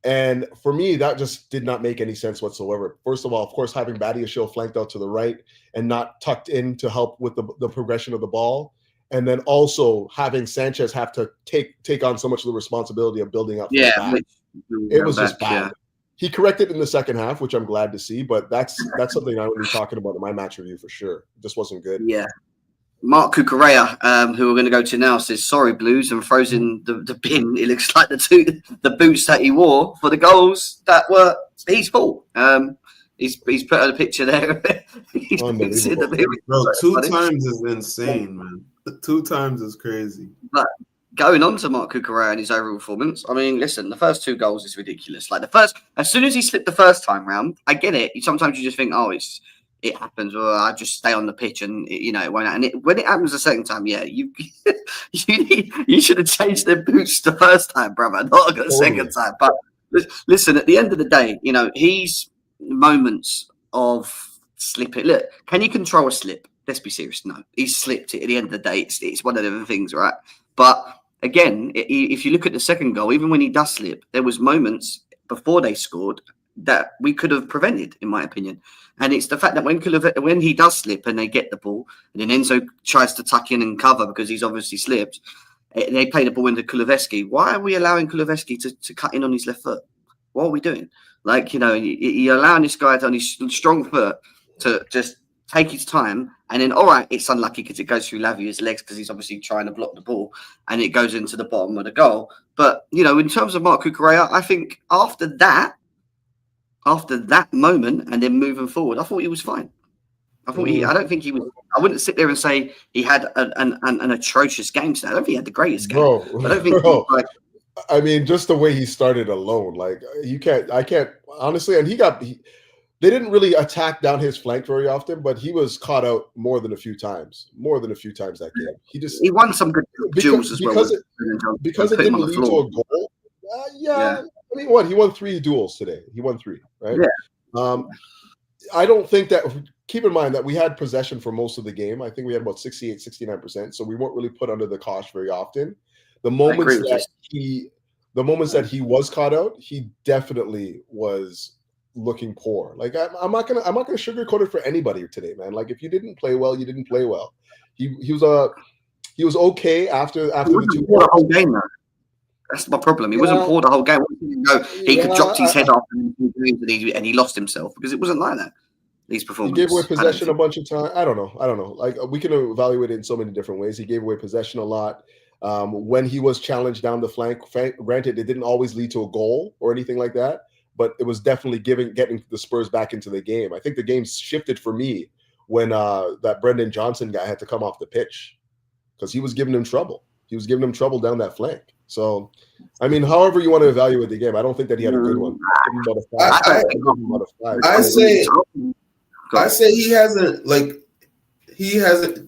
And for me, that just did not make any sense whatsoever. First of all, of course, having Badia Shield flanked out to the right and not tucked in to help with the progression of the ball. And then also having Sanchez have to take on so much of the responsibility of building up from the back. It was just bad. Yeah. He corrected in the second half, which I'm glad to see, but that's something I would be talking about in my match review for sure. It just wasn't good. Yeah. Mark Cucurella, who we're going to go to now, says, sorry, Blues, and throws in the bin. It looks like the boots that he wore for the goals that were his fault. He's put out a picture there. Bro, 2 times is insane, man. 2 times is crazy. But going on to Mark Cucurella and his overall performance, I mean, listen, the first 2 goals is ridiculous. Like as soon as he slipped the first time round, I get it. Sometimes you just think, oh, it happens, or I just stay on the pitch and it won't. And when it happens the second time, yeah, you should have changed their boots the first time, brother, not the second time. But listen, at the end of the day, he's moments of slipping. Look, can you control a slip? Let's be serious. No, he slipped it. At the end of the day, it's one of the things, right? But again, if you look at the second goal, even when he does slip, there was moments before they scored that we could have prevented, in my opinion. And it's the fact that when he does slip and they get the ball, and then Enzo tries to tuck in and cover because he's obviously slipped, they play the ball into Kulusevski. Why are we allowing Kulusevski to cut in on his left foot? What are we doing? Like, you're allowing this guy on his strong foot to just take his time, and then, all right, it's unlucky because it goes through Lavia's legs because he's obviously trying to block the ball, and it goes into the bottom of the goal. But, in terms of Marc Cucurella, I think after that moment and then moving forward, I thought he was fine. I don't think he was. I wouldn't sit there and say he had an atrocious game today. I don't think he had the greatest game. I don't think. I mean, just the way he started alone, like I can't honestly. And they didn't really attack down his flank very often, but he was caught out more than a few times that game. He won some good duels as well. Because it didn't lead to a goal. Yeah. I mean, he won 3 duels today. He won 3, right? Yeah. I don't think that. Keep in mind that we had possession for most of the game. I think we had about 68, 69%. So we weren't really put under the cosh very often. The moments that he was caught out, he definitely was looking poor. Like I'm not gonna sugarcoat it for anybody today, man. Like if you didn't play well, you didn't play well. He was okay after the 2 the whole game though. That's my problem. He wasn't poor the whole game. He could drop his head off and he lost himself because it wasn't like that. These performances. He gave away possession a bunch of times. I don't know. Like we can evaluate it in so many different ways. He gave away possession a lot. When he was challenged down the flank, granted, it didn't always lead to a goal or anything like that, but it was definitely getting the Spurs back into the game. I think the game shifted for me when that Brendan Johnson guy had to come off the pitch because he was giving him trouble. He was giving him trouble down that flank. So, I mean, however you want to evaluate the game, I don't think that he had a good one. I say he hasn't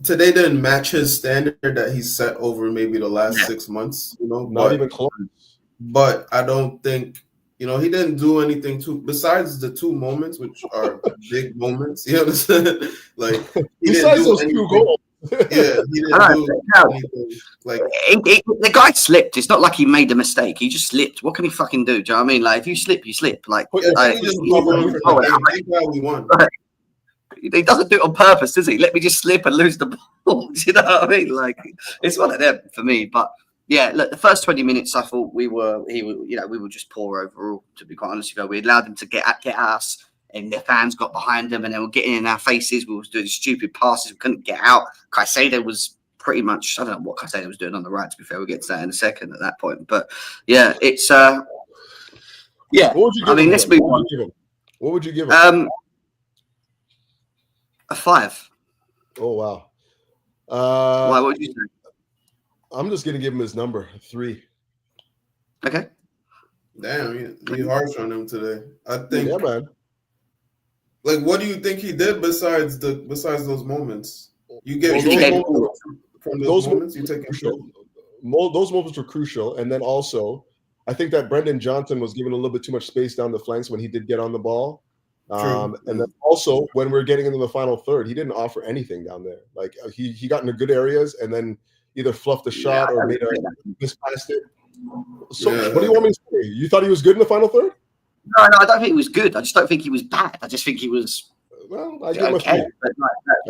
today didn't match his standard that he's set over maybe the last 6 months, Not even close. But I don't think, he didn't do anything besides the 2 moments, which are big moments. You know what I'm saying? Like besides those 2 goals. Yeah, he didn't do anything. Like the guy slipped. It's not like he made a mistake. He just slipped. What can he fucking do? Do you know what I mean? Like if you slip, you slip. Like he won. He doesn't do it on purpose, does he? Let me just slip and lose the ball. Do you know what I mean? Like it's one of them for me. But yeah, look, the first 20 minutes, I thought we were just poor overall. To be quite honest with you, we allowed them to get at us, and their fans got behind them, and they were getting in our faces. We were doing stupid passes. We couldn't get out. Caicedo was pretty much, I don't know what Caicedo was doing on the right. To be fair, we'll get to that in a second at that point. But yeah, it's What would you give him? Let's move on. What would you give him? A 5. Oh wow. Why? What would you say? I'm just gonna give him his number 3. Okay. Damn, you harsh on him today. I think. Yeah, man. Like, what do you think he did besides those moments? You Well, you He take gave- from those those moments. You were take crucial. Those moments were crucial, and then also, I think that Brendan Johnson was given a little bit too much space down the flanks when he did get on the ball. True. And then also when we are getting into the final third, he didn't offer anything down there. Like he got into good areas and then either fluffed a shot or made a mispassed it. So Yeah. what do you want me to say? You thought he was good in the final third? No, I don't think he was good. I just don't think he was bad. I just think he was Well, I give him a okay. three. But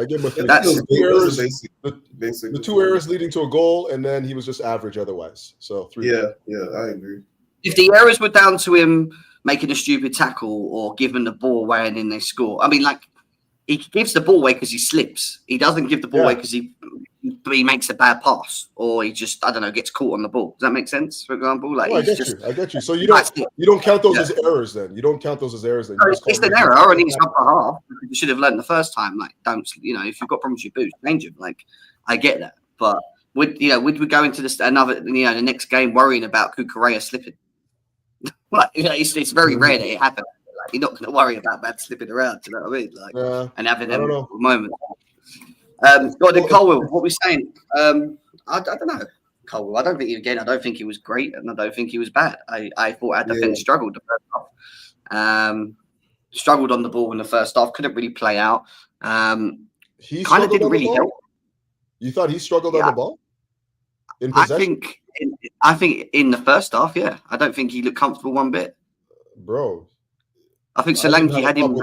I give him a three. That's- Those are basic, The two errors leading to a goal, and then he was just average otherwise. So 3. Yeah, I agree. if the errors were down to him making a stupid tackle or giving the ball away and then they score, I mean, like, he gives the ball away because he slips. He doesn't give the ball away because he makes a bad pass or he just, I don't know, gets caught on the ball. Does that make sense? For example, like I get you. So you don't count those as errors then. You don't count those as errors then. You just it's call an them error and he's up for half. You should have learned the first time. Like, don't, if you've got problems with your boots, change them. Like, I get that, but would we go into this another, the next game worrying about Kukurea slipping? Like, it's very rare that it happens. Like, you're not going to worry about bad slipping around. Do you know what I mean? Like, and having them moments. Gordon Colwell, what we saying? I don't know. Colwell, I don't think he was great, and I don't think he was bad. I thought our defense struggled the first half. Struggled on the ball in the first half. Couldn't really play out. He kind of didn't really help. You thought he struggled on the ball? In possession? I think in the first half, yeah. I don't think he looked comfortable one bit. Bro. I think Solanke had him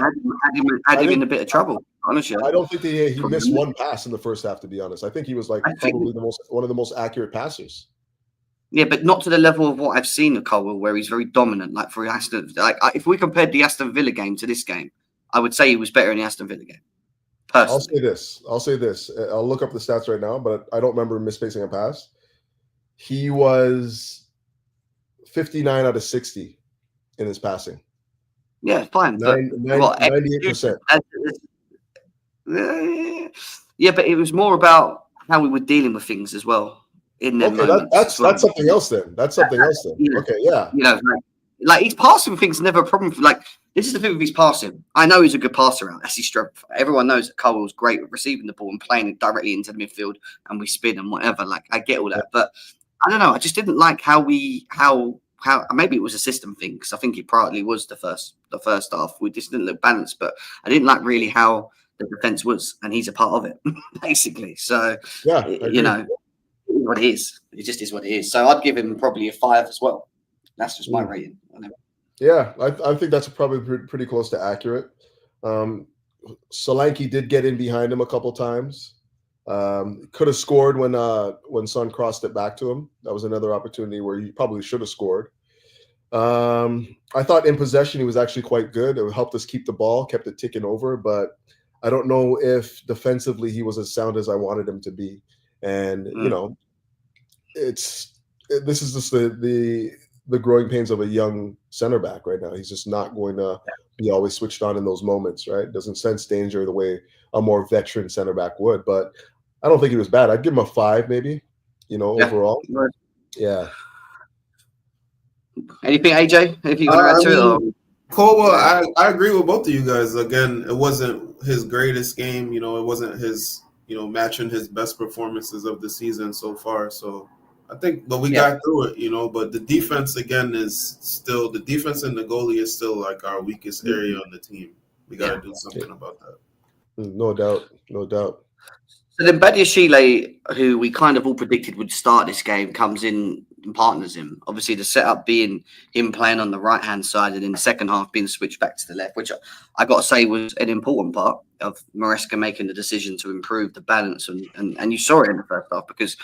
in a bit of trouble, honestly. I don't think he missed one pass in the first half, to be honest. I think he was probably one of the most accurate passers. Yeah, but not to the level of what I've seen of Colwell, where he's very dominant. Like for Aston, if we compared the Aston Villa game to this game, I would say he was better in the Aston Villa game. Personally. I'll say this. I'll look up the stats right now, but I don't remember misplacing a pass. He was 59 out of 60 in his passing. Yeah, fine. 98%. Yeah, but it was more about how we were dealing with things as well. That's something else then. Okay, yeah. Like his passing thing's never a problem. Like, this is the thing with his passing. I know he's a good passer out. That's his strength. Everyone knows that Colwell's great at receiving the ball and playing it directly into the midfield, and we spin and whatever. Like, I get all that, but I don't know. I just didn't like how maybe it was a system thing, because I think it partly was the first half. We just didn't look balanced, but I didn't like really how the defense was, and he's a part of it basically. So what it is. It just is what it is. So I'd give him probably a 5 as well. That's just my rating. Yeah, I think that's probably pretty close to accurate. Solanke did get in behind him a couple times. Could have scored when Son crossed it back to him. That was another opportunity where he probably should have scored. I thought in possession he was actually quite good. It helped us keep the ball, kept it ticking over, but I don't know if defensively he was as sound as I wanted him to be. And this is just the growing pains of a young center back right now. He's just not going to be always switched on in those moments, right? Doesn't sense danger the way a more veteran center back would. But I don't think he was bad. I'd give him a 5 maybe, overall. Yeah. Anything, AJ? Anything you want to add to it? Colwell, I agree with both of you guys. Again, it wasn't his greatest game. It wasn't his, matching his best performances of the season so far. So I think, but we got through it, but the defense again is still, the defense and the goalie is still like our weakest area on the team. We got to do something about that. No doubt. So then Badiashile, who we kind of all predicted would start this game, comes in and partners him. Obviously, the setup being him playing on the right-hand side and in the second half being switched back to the left, which I got to say was an important part of Maresca making the decision to improve the balance. And you saw it in the first half because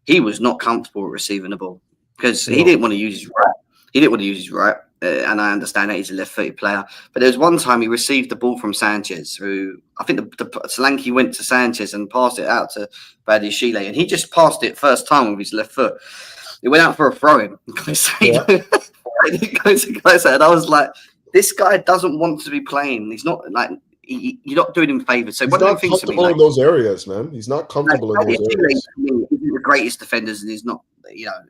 he was not comfortable receiving the ball because he didn't want to use his right. And I understand that he's a left-footed player. But there was one time he received the ball from Sanchez, who I think the Solanke went to Sanchez and passed it out to Badiashile, and he just passed it first time with his left foot. It went out for a throw-in. And I was like, this guy doesn't want to be playing. He's not like you're not doing him favors. So he's not comfortable in those areas, man. He's not comfortable in those areas. He's the greatest defenders, and he's not.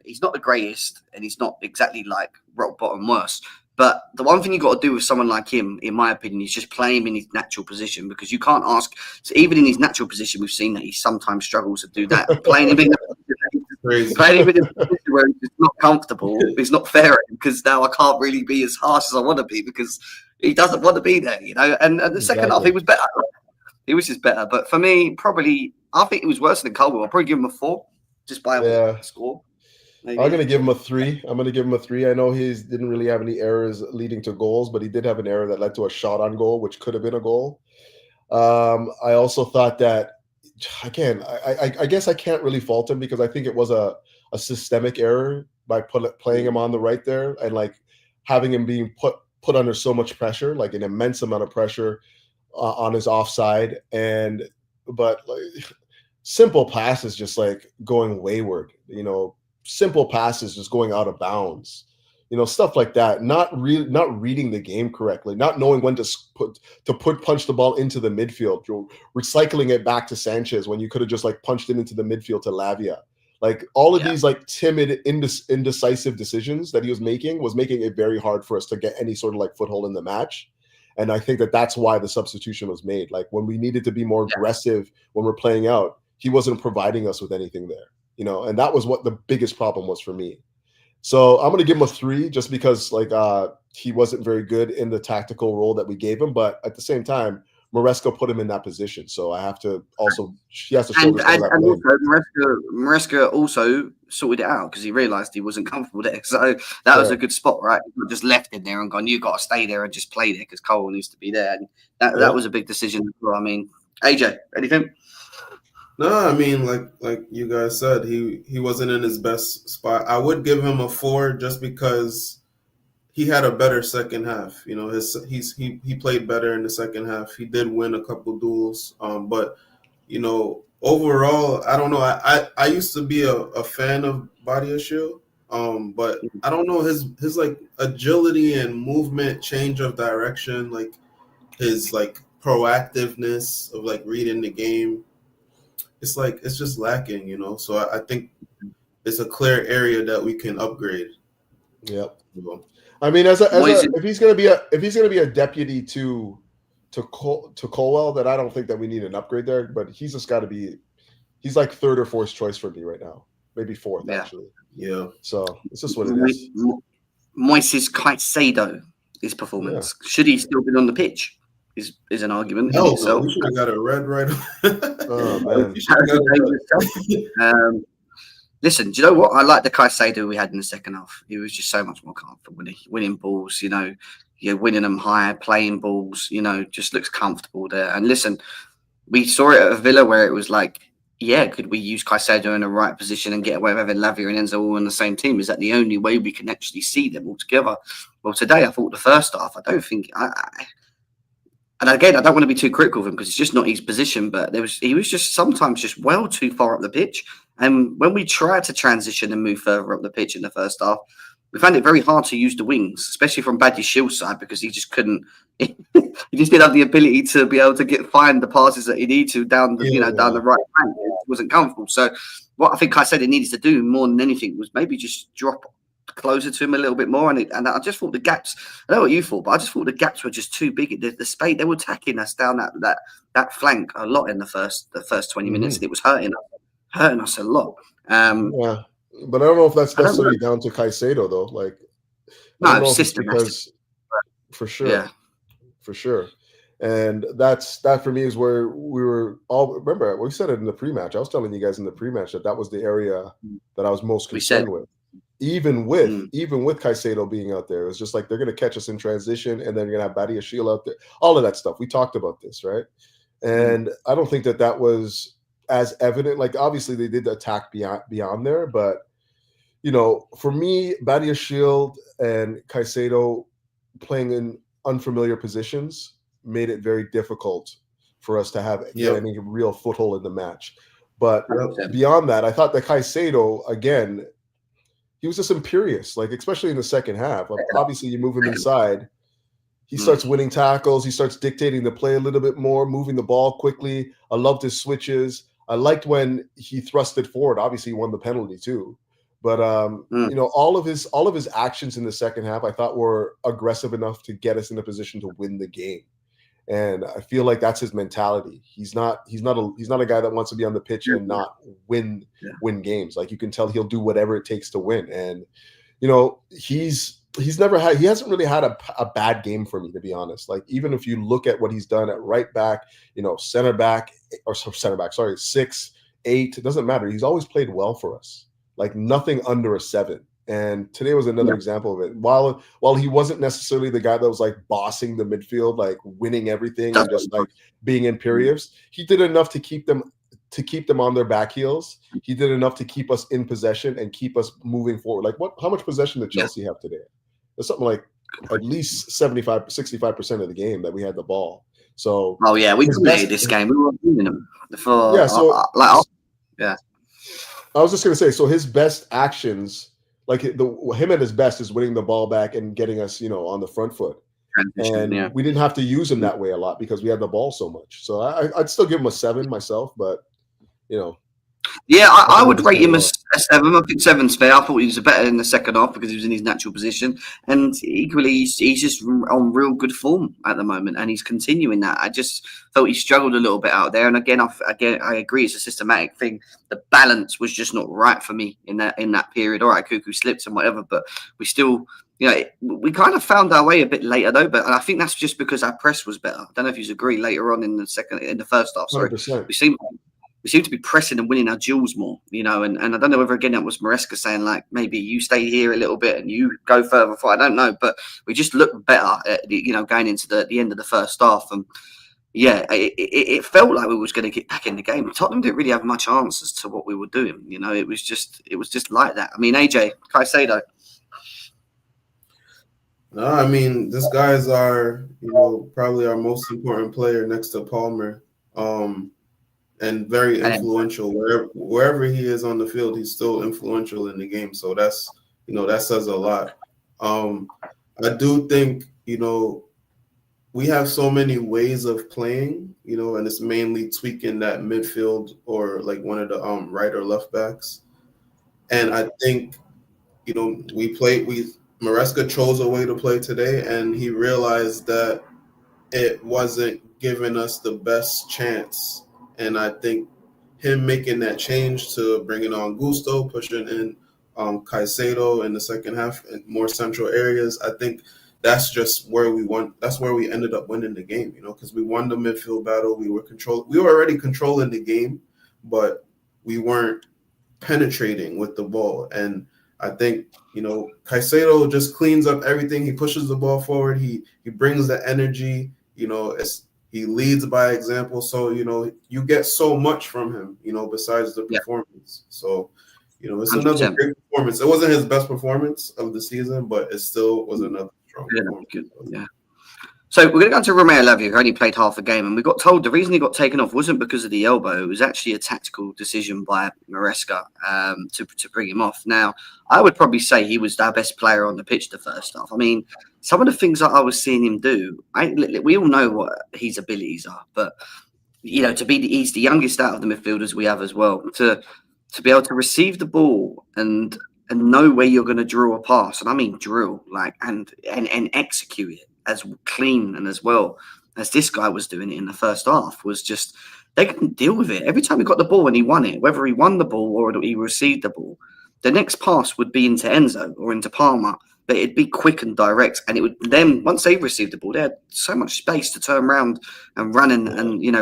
He's not the greatest, and he's not exactly like rock bottom worse. But the one thing you got to do with someone like him, in my opinion, is just play him in his natural position, because you can't ask. So even in his natural position, we've seen that he sometimes struggles to do that. Playing him in Crazy. playing him in a position where he's just not comfortable is not fair, because now I can't really be as harsh as I want to be, because he doesn't want to be there, you know. And the second half, he was better. He was just better. But for me, probably, I think it was worse than Colwell. I'll probably give him a 4 just by Yeah. a score. Maybe. I'm going to give him a 3. I'm going to give him a 3. I know he didn't really have any errors leading to goals, but he did have an error that led to a shot on goal, which could have been a goal. I also thought that, again, I guess I can't really fault him, because I think it was a systemic error by playing him on the right there, and like having him being put under so much pressure, like an immense amount of pressure on his offside. But like, simple passes just like going wayward, simple passes just going out of bounds, stuff like that. Not reading the game correctly, not knowing when to punch the ball into the midfield, recycling it back to Sanchez when you could have just like punched it into the midfield to Lavia. Like all of these like timid, indecisive decisions that he was making it very hard for us to get any sort of like foothold in the match. And I think that's why the substitution was made. Like when we needed to be more aggressive when we're playing out, he wasn't providing us with anything there. And that was what the biggest problem was for me. So I'm going to give him a 3 just because like he wasn't very good in the tactical role that we gave him. But at the same time, Maresca put him in that position. So he has to shoulder some of that blame. Also, Maresca also sorted it out because he realised he wasn't comfortable there. So that was a good spot, right? He just left him there and gone, you got to stay there and just play there because Cole needs to be there. And that was a big decision as well. I mean, AJ, anything? No, I mean, like you guys said, he wasn't in his best spot. I would give him a 4 just because he had a better second half. He played better in the second half. He did win a couple duels, but overall, I don't know. I used to be a fan of Badiashile, but I don't know his like agility and movement, change of direction, like his like proactiveness of like reading the game. It's just lacking, So I think it's a clear area that we can upgrade. Yep. I mean, if he's gonna be a deputy to Colwell, then I don't think that we need an upgrade there. But he's just got to be. He's like 3rd or 4th choice for me right now, maybe 4th actually. Yeah. So it's just what it is. Moises Caicedo, his performance should he still been on the pitch? Is an argument. No, we should have got a red right. Oh man. Listen, do you know what? I like the Caicedo we had in the second half. He was just so much more comfortable winning balls, winning them high, playing balls, just looks comfortable there. And listen, we saw it at Villa where it was like, could we use Caicedo in the right position and get away with having Lavia and Enzo all on the same team? Is that the only way we can actually see them all together? Well, today I thought the first half, I don't think and again, I don't want to be too critical of him because it's just not his position, but he was just sometimes just well too far up the pitch. And when we tried to transition and move further up the pitch in the first half, we found it very hard to use the wings, especially from Badiashile's side, because he just couldn't. He just didn't have the ability to be able to find the passes that he needed to down the down the right flank. It wasn't comfortable. So what I think I said it needed to do more than anything was maybe just drop closer to him a little bit more, and I just thought the gaps. I know what you thought, but I just thought the gaps were just too big. The space they were attacking us down that flank a lot in the first 20 minutes, and it was hurting us a lot. Yeah, but I don't know if that's necessarily down to Caicedo though. Like, no, system for sure. And that for me is where we were all. Remember, we said it in the pre-match. I was telling you guys in the pre-match that was the area that I was most concerned with. Even with Caicedo being out there, it's just like they're going to catch us in transition, and then you're going to have Badiashile out there. All of that stuff. We talked about this, right? And I don't think that was as evident. Like obviously they did the attack beyond there, but for me, Badiashile and Caicedo playing in unfamiliar positions made it very difficult for us to have any real foothold in the match. But beyond that, I thought that Caicedo again. He was just imperious, like especially in the second half. Obviously, you move him inside, he starts winning tackles. He starts dictating the play a little bit more, moving the ball quickly. I loved his switches. I liked when he thrusted forward. Obviously, he won the penalty too, But Mm. all of his actions in the second half, I thought were aggressive enough to get us in a position to win the game. And I feel like that's his mentality. He's not a guy that wants to be on the pitch and not win games. Like, you can tell he'll do whatever it takes to win. And he hasn't really had a bad game for me, to be honest. Like, even if you look at what he's done at right back, center back, sorry, 6, 8, it doesn't matter. He's always played well for us. Like, nothing under a 7. And today was another example of it. While he wasn't necessarily the guy that was like bossing the midfield, like winning everything and just like being imperious, he did enough to keep them on their back heels. He did enough to keep us in possession and keep us moving forward. Like, how much possession did Chelsea have today? It's something like at least 65% of the game that we had the ball. So we dominated this game. We were winning them for I was just gonna say, so his best actions, like him at his best, is winning the ball back and getting us, on the front foot. And we didn't have to use him that way a lot because we had the ball so much. So I'd still give him a 7 myself, but Yeah, I would rate him a 7. I think 7's fair. I thought he was better in the second half because he was in his natural position, and equally he's just on real good form at the moment, and he's continuing that. I just felt he struggled a little bit out there, and again, I agree, it's a systematic thing. The balance was just not right for me in that period. All right, Cuckoo slipped and whatever, but we still. We kind of found our way a bit later though, but I think that's just because our press was better. I don't know if you agree. Later on in the first half, sorry, 100%. We seem to be pressing and winning our duels more, and I don't know whether, again, that was Maresca saying, like, maybe you stay here a little bit and you go further forward. I don't know, but we just looked better, going into the end of the first half. And, it felt like we was going to get back in the game. Tottenham didn't really have much answers to what we were doing. It was just like that. I mean, AJ, Caicedo. No, I mean, this guy's probably our most important player next to Palmer. And very influential wherever he is on the field. He's still influential in the game. So that's, that says a lot. I do think, we have so many ways of playing, and it's mainly tweaking that midfield or like one of the right or left backs. And I think, Maresca chose a way to play today, and he realized that it wasn't giving us the best chance. And I think him making that change to bringing on Gusto, pushing in Caicedo in the second half and more central areas, I think that's just where we won. That's where we ended up winning the game, because we won the midfield battle. We were already controlling the game, but we weren't penetrating with the ball. And I think, Caicedo just cleans up everything. He pushes the ball forward. He brings the energy, he leads by example. So, you get so much from him, besides the performance. So, it's 100%. Another great performance. It wasn't his best performance of the season, but it still was another strong performance. Good. Yeah. So we're going to go to Romeo Lavia, who only played half a game, and we got told the reason he got taken off wasn't because of the elbow. It was actually a tactical decision by Maresca to bring him off. Now, I would probably say he was our best player on the pitch the first half. I mean, some of the things that I was seeing him do, we all know what his abilities are, but he's the youngest out of the midfielders we have as well. To be able to receive the ball and know where you're going to drill a pass, and I mean drill, and execute it as clean and as well as this guy was doing it in the first half, was just, they couldn't deal with it. Every time he got the ball and he won it, whether he won the ball or he received the ball, the next pass would be into Enzo or into Palmer, but it'd be quick and direct. And it would then, once they received the ball, they had so much space to turn around and run and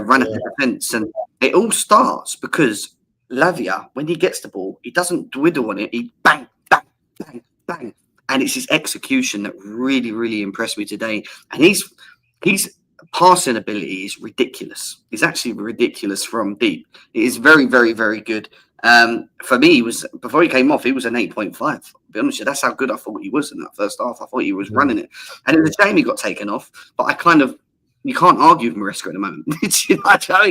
run at the defense. And it all starts because Lavia, when he gets the ball, he doesn't dwindle on it. He bang, bang, bang, bang. And it's his execution that really, really impressed me today. And his passing ability is ridiculous. He's actually ridiculous from deep. It is very, very, very good. For me, before he came off, he was an 8.5. To be honest with you, that's how good I thought he was in that first half. I thought he was running it. And it was a shame he got taken off. But you can't argue with Maresca at the moment. Because it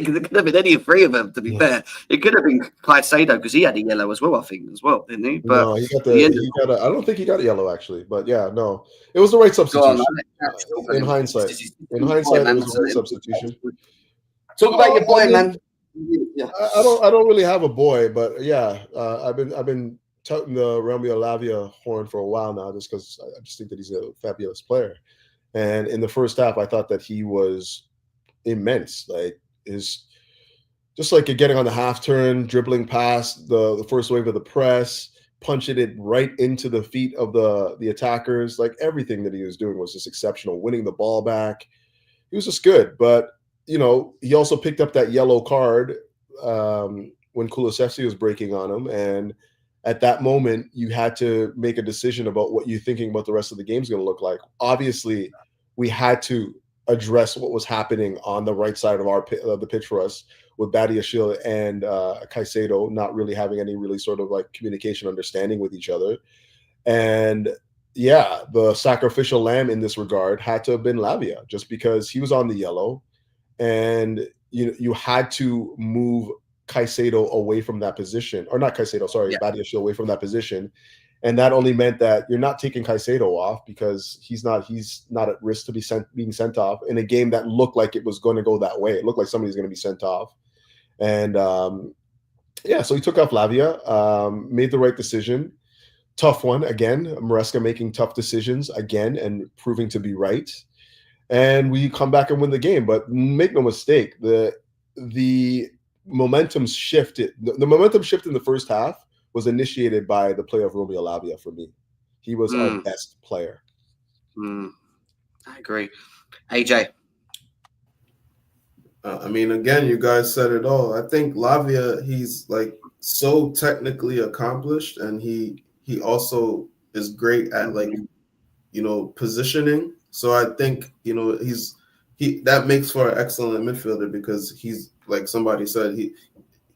could have been any three of them, to be fair. It could have been Caicedo because he had a yellow as well, I think, didn't he? But no, I don't think he got a yellow, actually. But yeah, no. It was the right substitution. In hindsight. It was the right substitution. Talk about your boy, man. Yeah. I don't really have a boy, but yeah, I've been touting the Romeo Lavia horn for a while now, just because I just think that he's a fabulous player. And in the first half, I thought that he was immense. Like his just like getting on the half turn, dribbling past the first wave of the press, punching it right into the feet of the attackers. Like everything that he was doing was just exceptional. Winning the ball back, he was just good. But he also picked up that yellow card when Kulusevski was breaking on him, and at that moment, you had to make a decision about what you're thinking about the rest of the game is going to look like. Obviously, we had to address what was happening on the right side of the pitch for us, with Badiashile and Caicedo not really having any really sort of like communication understanding with each other. And yeah, the sacrificial lamb in this regard had to have been Lavia, just because he was on the yellow, and you had to move Caicedo away from that position, or not Caicedo, sorry, yeah. Badiashile away from that position. And that only meant that you're not taking Caicedo off because he's not at risk to be being sent off in a game that looked like it was going to go that way. It looked like somebody's going to be sent off. And so he took off Lavia, made the right decision. Tough one again. Maresca making tough decisions again and proving to be right. And we come back and win the game. But make no mistake, the momentum shifted. The momentum shift in the first half was initiated by the play of Romeo Lavia for me. He was our best player. I agree. AJ. Again, you guys said it all. I think Lavia, he's like so technically accomplished, and he also is great at positioning. So I think that makes for an excellent midfielder, because he's, like somebody said,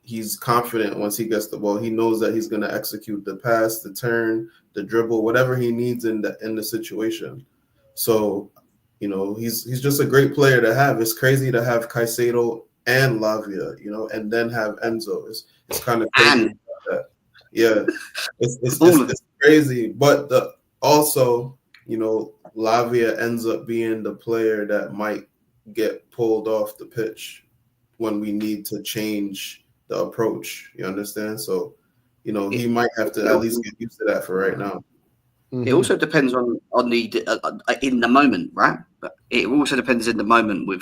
he's confident once he gets the ball. He knows that he's going to execute the pass, the turn, the dribble, whatever he needs in the situation. So, he's just a great player to have. It's crazy to have Caicedo and Lavia, and then have Enzo. It's kind of crazy. Yeah, it's crazy. But also, Lavia ends up being the player that might get pulled off the pitch when we need to change the approach. You understand? So, he might have to at least get used to that for right now. It also depends on the in the moment, right? But it also depends in the moment with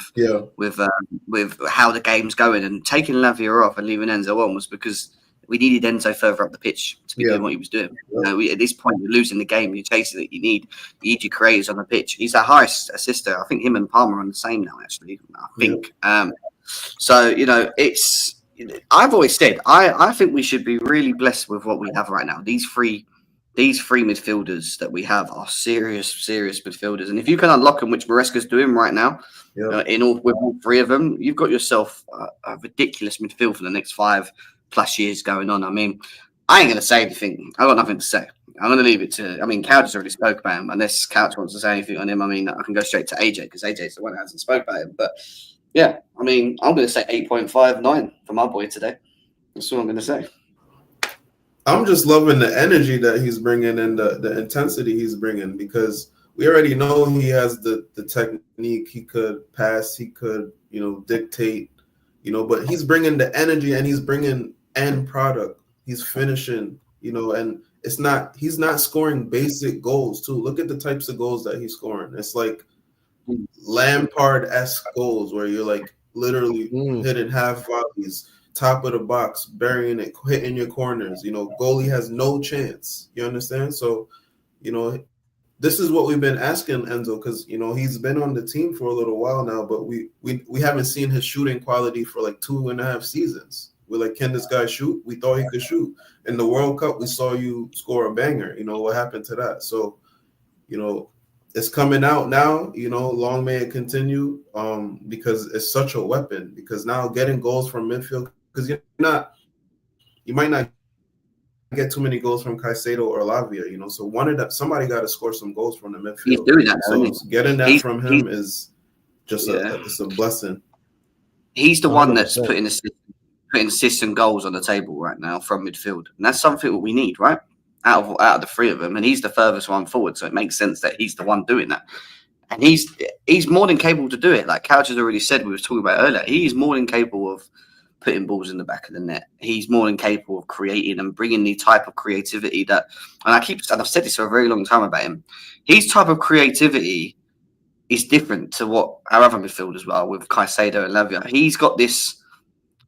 how the game's going. And taking Lavia off and leaving Enzo on was because we needed Enzo further up the pitch to be doing what he was doing. At this point, you're losing the game. You're chasing it. You need your creators on the pitch. He's our highest assister. I think him and Palmer are on the same now, actually. I think. So it's. I've always said I think we should be really blessed with what we have right now. These three midfielders that we have are serious midfielders, and if you can unlock them, which Maresca's doing right now, with all three of them, you've got yourself a ridiculous midfield for the next 5+ years going on. I mean, I ain't going to say anything. I've got nothing to say. I'm going to leave it to. Couch has already spoke about him. Unless Couch wants to say anything on him, I can go straight to AJ, because AJ's the one that hasn't spoke about him. But yeah, I'm going to say 8.59 for my boy today. That's what I'm going to say. I'm just loving the energy that he's bringing and the intensity he's bringing, because we already know he has the technique. He could pass, he could, dictate, but he's bringing the energy, and he's bringing end product. He's finishing, and he's not scoring basic goals too. Look at the types of goals that he's scoring. It's like Lampard-esque goals where you're like literally hitting half volleys, top of the box, burying it, hitting your corners. Goalie has no chance. You understand? So, this is what we've been asking Enzo, because he's been on the team for a little while now, but we haven't seen his shooting quality for like 2.5 seasons. We're like, can this guy shoot? We thought he could shoot. In the World Cup, we saw you score a banger. What happened to that? So, it's coming out now, long may it continue, because it's such a weapon. Because now getting goals from midfield, because you might not get too many goals from Caicedo or Lavia, so somebody got to score some goals from the midfield. He's doing that, so getting that from him is just it's a blessing. He's the one that's putting assists and goals on the table right now from midfield, and that's something that we need, right? Out of the three of them, and he's the furthest one forward, so it makes sense that he's the one doing that. And he's more than capable to do it. Like Couch has already said, we were talking about earlier, he's more than capable of putting balls in the back of the net. He's more than capable of creating and bringing the type of creativity that, and I've said this for a very long time about him. His type of creativity is different to what our other midfielders were with Caicedo and Lavia. He's got this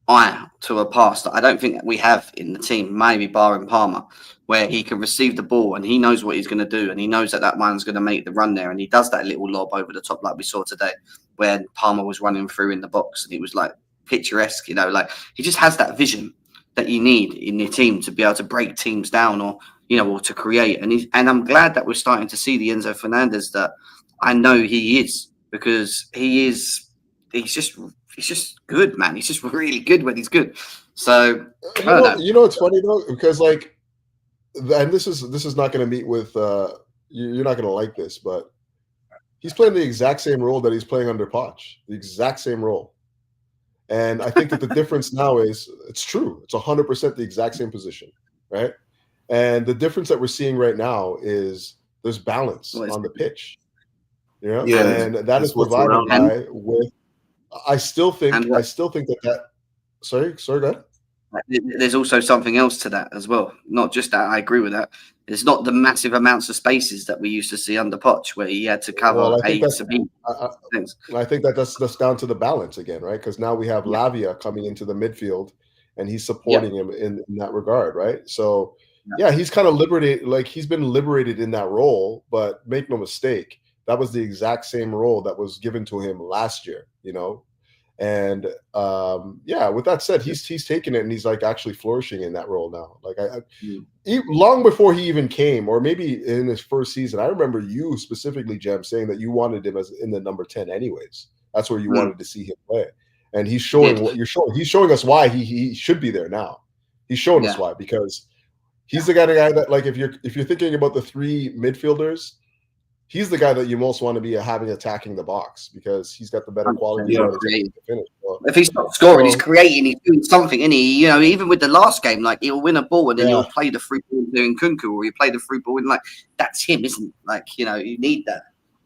eye to a pass that I don't think that we have in the team, maybe barring Palmer, where he can receive the ball and he knows what he's going to do, and he knows that man's going to make the run there, and he does that little lob over the top like we saw today when Palmer was running through in the box, and it was like picturesque, like he just has that vision that you need in your team to be able to break teams down or to create, and I'm glad that we're starting to see the Enzo Fernandez that I know he is, because he's just good, man. He's just really good when he's good. So it's funny though, because and this is not going to meet with you're not going to like this, but he's playing the exact same role that he's playing under Poch, the exact same role. And I think that the difference now is it's true. It's 100% the exact same position, right? And the difference that we're seeing right now is there's balance on the pitch. Yeah, and that is provided by with. I still think that. Sorry, go ahead. There's also something else to that as well. Not just that. I agree with that. It's not the massive amounts of spaces that we used to see under Poch, where he had to cover A to B things. I think that's down to the balance again, right? Because now we have Lavia coming into the midfield, and he's supporting him in that regard, right? So he's kind of liberated. Like he's been liberated in that role, but make no mistake, that was the exact same role that was given to him last year, And with that said, he's taken it and he's actually flourishing in that role now. Long before he even came, or maybe in his first season, I remember you specifically, Jem, saying that you wanted him as in the number 10 anyways. That's where you wanted to see him play. And he's showing what you're showing. He's showing us why he should be there now. He's showing us why, because he's the guy that if you're thinking about the three midfielders, he's the guy that you most want to be having attacking the box, because he's got the better quality to finish. Well, if he's not scoring, he's creating, he's doing something, and even with the last game, he'll win a ball and then he'll play the free ball doing Kunku, or he'll play the free ball and that's him, isn't it? You need that.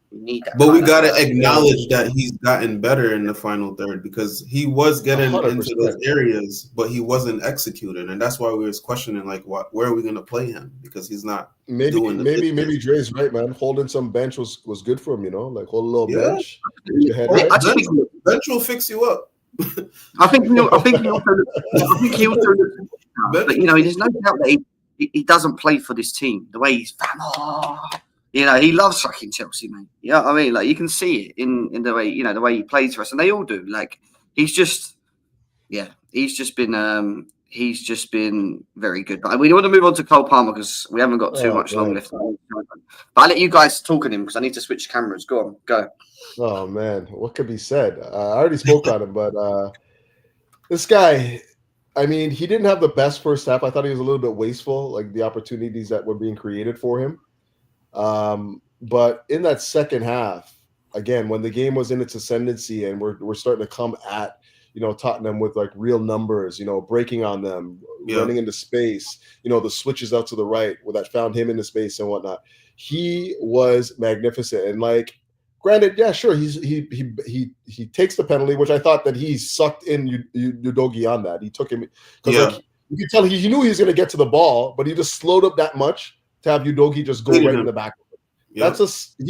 You need that. But we got to acknowledge that he's gotten better in the final third, because he was getting 100%. Into those areas, but he wasn't executing, and that's why we was questioning where are we going to play him, because he's not. Maybe Dre's right, man. Holding some bench was good for him, hold a little bench. Bench will fix you up. I think he also. But there's no doubt that he doesn't play for this team the way he's. He loves fucking Chelsea, man. You know what I mean? You can see it in the way, the way he plays for us, and they all do. He's just been very good. But we want to move on to Cole Palmer, because we haven't got too much long left. But I'll let you guys talk on him, because I need to switch cameras. Go on, go. Oh man, what could be said? I already spoke on him, but this guy, I mean, he didn't have the best first half. I thought he was a little bit wasteful, the opportunities that were being created for him. But in that second half, again, when the game was in its ascendancy and we're starting to come at, Tottenham with real numbers, breaking on them, running into space, the switches out to the right that found him into space and whatnot. He was magnificent. And granted, yeah, sure, he takes the penalty, which I thought that he sucked in Udogie on that. He took him because you could tell he knew he was going to get to the ball, but he just slowed up that much to have Udogie just go right in the back. He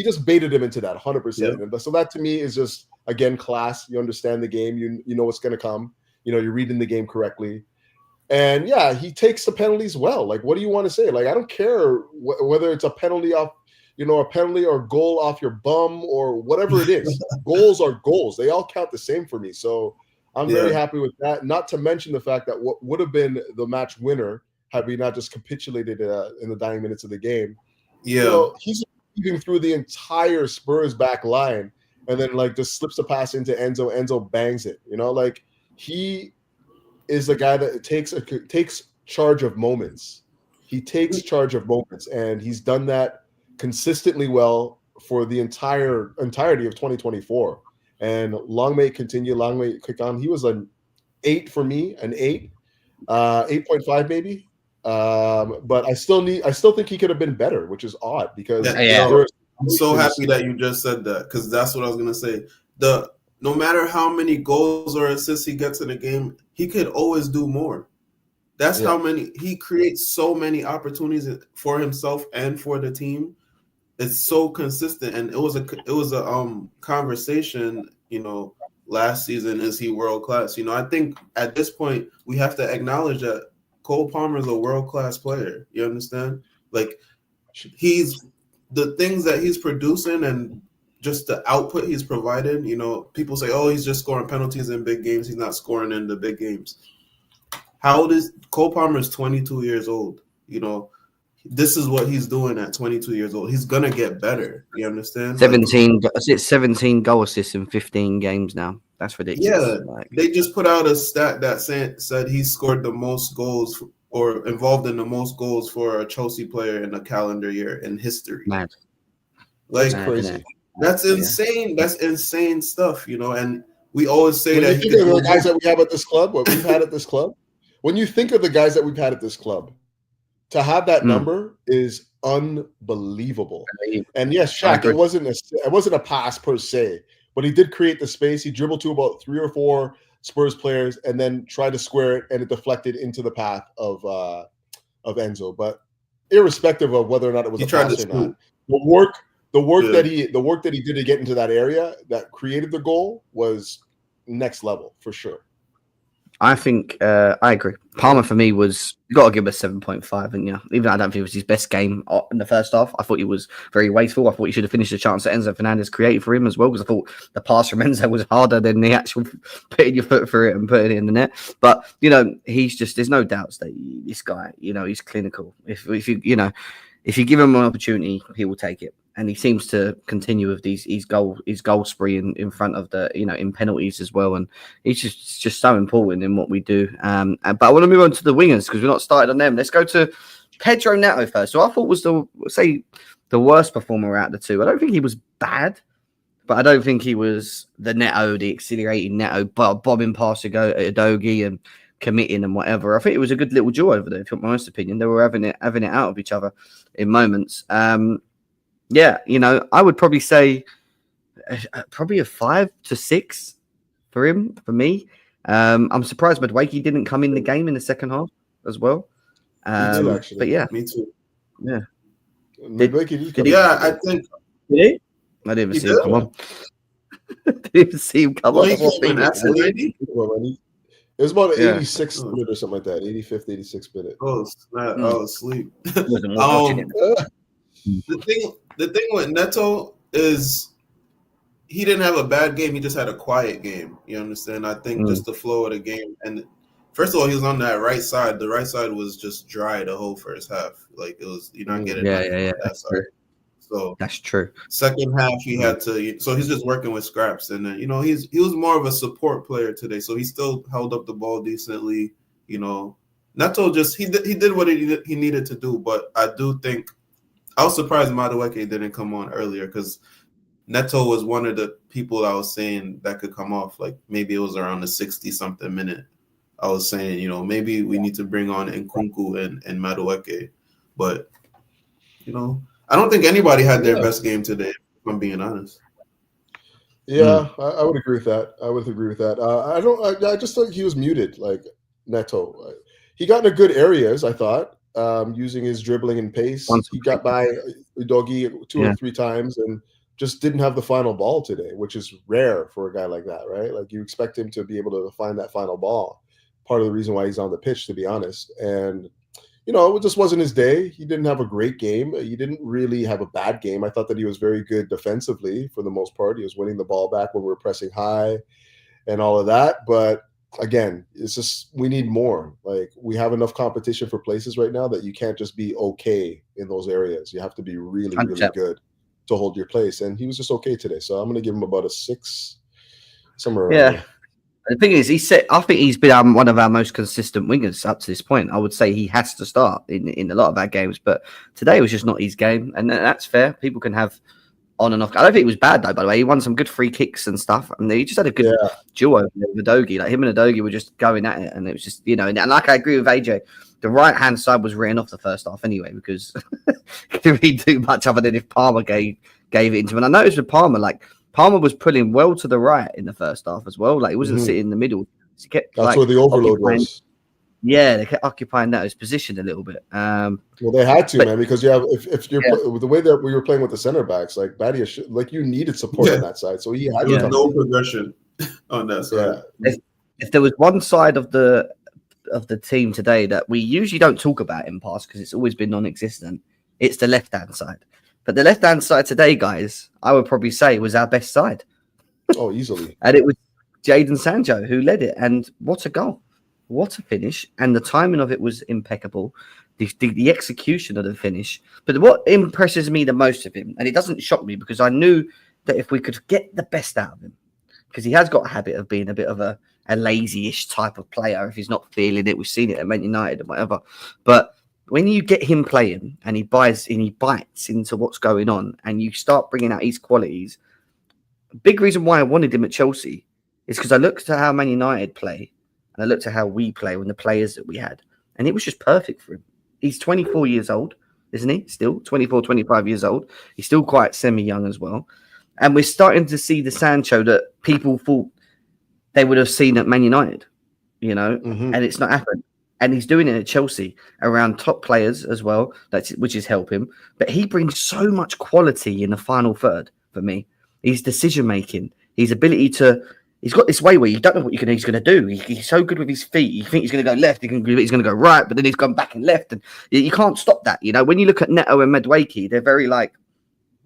just baited him into that 100%. And so that to me is just, again, class. You understand the game. You know what's going to come. You're reading the game correctly. And he takes the penalties well. What do you want to say? I don't care whether it's a penalty off, a penalty or goal off your bum or whatever it is. Goals are goals. They all count the same for me. So I'm very happy with that. Not to mention the fact that what would have been the match winner had we not just capitulated in the dying minutes of the game. Yeah. He's weaving through the entire Spurs back line and then just slips the pass into Enzo. Enzo bangs it. He is the guy that takes charge of moments. He takes charge of moments, and he's done that consistently well for the entirety of 2024. And long may it continue. Long may it kick on. He was an 8 for me, an 8, 8.5 maybe. But I still think he could have been better, which is odd because I'm so happy that you just said that, because that's what I was gonna say. No matter how many goals or assists he gets in a game, he could always do more. That's Yeah. how many he creates so many opportunities for himself and for the team. It's so consistent, and it was a conversation, last season. Is he world class? I think at this point we have to acknowledge that Cole Palmer is a world class player. You understand? Like, he's the things that he's producing and just the output he's provided. People say, "Oh, he's just scoring penalties in big games. He's not scoring in the big games." How old is Cole Palmer? Is 22 years old. This is what he's doing at 22 years old. He's gonna get better. You understand? 17. Is it 17 goal assists in 15 games now? That's ridiculous. Yeah, they just put out a stat that said he scored the most goals or involved in the most goals for a Chelsea player in a calendar year in history. Mad. Like, That's crazy. That's insane. That's insane stuff, And we always say when that you think of the guys that we have at this club, what we've had at this club. When you think of the guys that we've had at this club, to have that number is unbelievable. And yes, Shaq, it wasn't a pass per se, but he did create the space. He dribbled to about 3 or 4 Spurs players and then tried to square it, and it deflected into the path of Enzo. But irrespective of whether or not it was a pass or not, the work that he did to get into that area that created the goal was next level for sure. I think I agree. Palmer for me was, you got to give him a 7.5, haven't you? Even though I don't think it was his best game in the first half. I thought he was very wasteful. I thought he should have finished the chance that Enzo Fernandez created for him as well, because I thought the pass from Enzo was harder than the actual putting your foot through it and putting it in the net. But he's just, there's no doubts that this guy, he's clinical. If you give him an opportunity, he will take it. And he seems to continue with his goal spree in front of the, in penalties as well. And he's just so important in what we do. But I want to move on to the wingers because we're not started on them. Let's go to Pedro Neto first. So I thought was the worst performer out of the two. I don't think he was bad, but I don't think he was the Neto, the accelerating Neto, bobbing past Udogie and committing and whatever. I think it was a good little duo over there, in my honest opinion. They were having it out of each other in moments. Yeah, I would probably say probably a 5 to 6 for me. I'm surprised Madueke didn't come in the game in the second half as well. Me too, actually. But yeah, me too. Yeah, I think. Did he? I didn't even see him come on. Didn't even see him come on. It was about an 86 minute or something like that. 85th, 86th minute. Oh, snap. I was asleep. The thing with Neto is he didn't have a bad game. He just had a quiet game. You understand? I think just the flow of the game. And first of all, he was on that right side. The right side was just dry the whole first half. Like, it was, you're not getting that side. So that's true. Second half, he had to. So he's just working with scraps, and then he was more of a support player today. So he still held up the ball decently. Neto just he did what he needed to do. But I do think I was surprised Madueke didn't come on earlier, because Neto was one of the people I was saying that could come off. Like, maybe it was around the 60-something minute. I was saying, maybe we need to bring on Nkunku and Madueke. But, I don't think anybody had their best game today, if I'm being honest. Yeah, I would agree with that. I just thought he was muted, like Neto. He got into good areas, I thought. Using his dribbling and pace. He got by Udogie 2 or 3 times and just didn't have the final ball today, which is rare for a guy like that, right? Like, you expect him to be able to find that final ball. Part of the reason why he's on the pitch, to be honest. And, it just wasn't his day. He didn't have a great game. He didn't really have a bad game. I thought that he was very good defensively for the most part. He was winning the ball back when we were pressing high and all of that. But again, it's just, we need more. Like, we have enough competition for places right now that you can't just be okay in those areas. You have to be really, really good to hold your place. And he was just okay today. So I'm going to give him about a 6, somewhere around there. The thing is, I think he's been one of our most consistent wingers up to this point. I would say he has to start in a lot of our games, but today was just not his game. And that's fair. People can have on and off. I don't think it was bad, though, by the way. He won some good free kicks and stuff. And he just had a good duo with Udogie. Like, him and Udogie were just going at it. And it was just, and like I agree with AJ, the right-hand side was written off the first half anyway, because he didn't really do much other than if Palmer gave it into him. And I noticed with Palmer, like, Palmer was pulling well to the right in the first half as well. Like, he wasn't sitting in the middle He kept That's where the overload was. Yeah, they kept occupying that as position a little bit. Well, they had to, man, because you have if you're the way that we were playing with the center backs, like Badia, like you needed support on that side, so he had to come. No progression on that side. Yeah. If there was one side of the team today that we usually don't talk about in past because it's always been non-existent, it's the left-hand side. But the left-hand side today, guys, I would probably say was our best side. Oh, easily. And it was Jadon Sancho who led it. And what a goal. What a finish. And the timing of it was impeccable. The execution of the finish. But what impresses me the most of him, and it doesn't shock me because I knew that if we could get the best out of him, because he has got a habit of being a bit of a lazy-ish type of player if he's not feeling it. We've seen it at Man United and whatever. But when you get him playing and he bites into what's going on and you start bringing out his qualities, big reason why I wanted him at Chelsea is because I looked at how Man United play and I looked at how we play when the players that we had, and it was just perfect for him. He's 24 years old, isn't he? Still 24, 25 years old. He's still quite semi-young as well. And we're starting to see the Sancho that people thought they would have seen at Man United, and it's not happened. And he's doing it at Chelsea around top players as well, which is helping. But he brings so much quality in the final third for me. His decision-making, his ability to... He's got this way where you don't know what he's going to do. He's so good with his feet. You think he's going to go left, he's going to go right, but then he's gone back and left. And you can't stop that. When you look at Neto and Madueke, they're very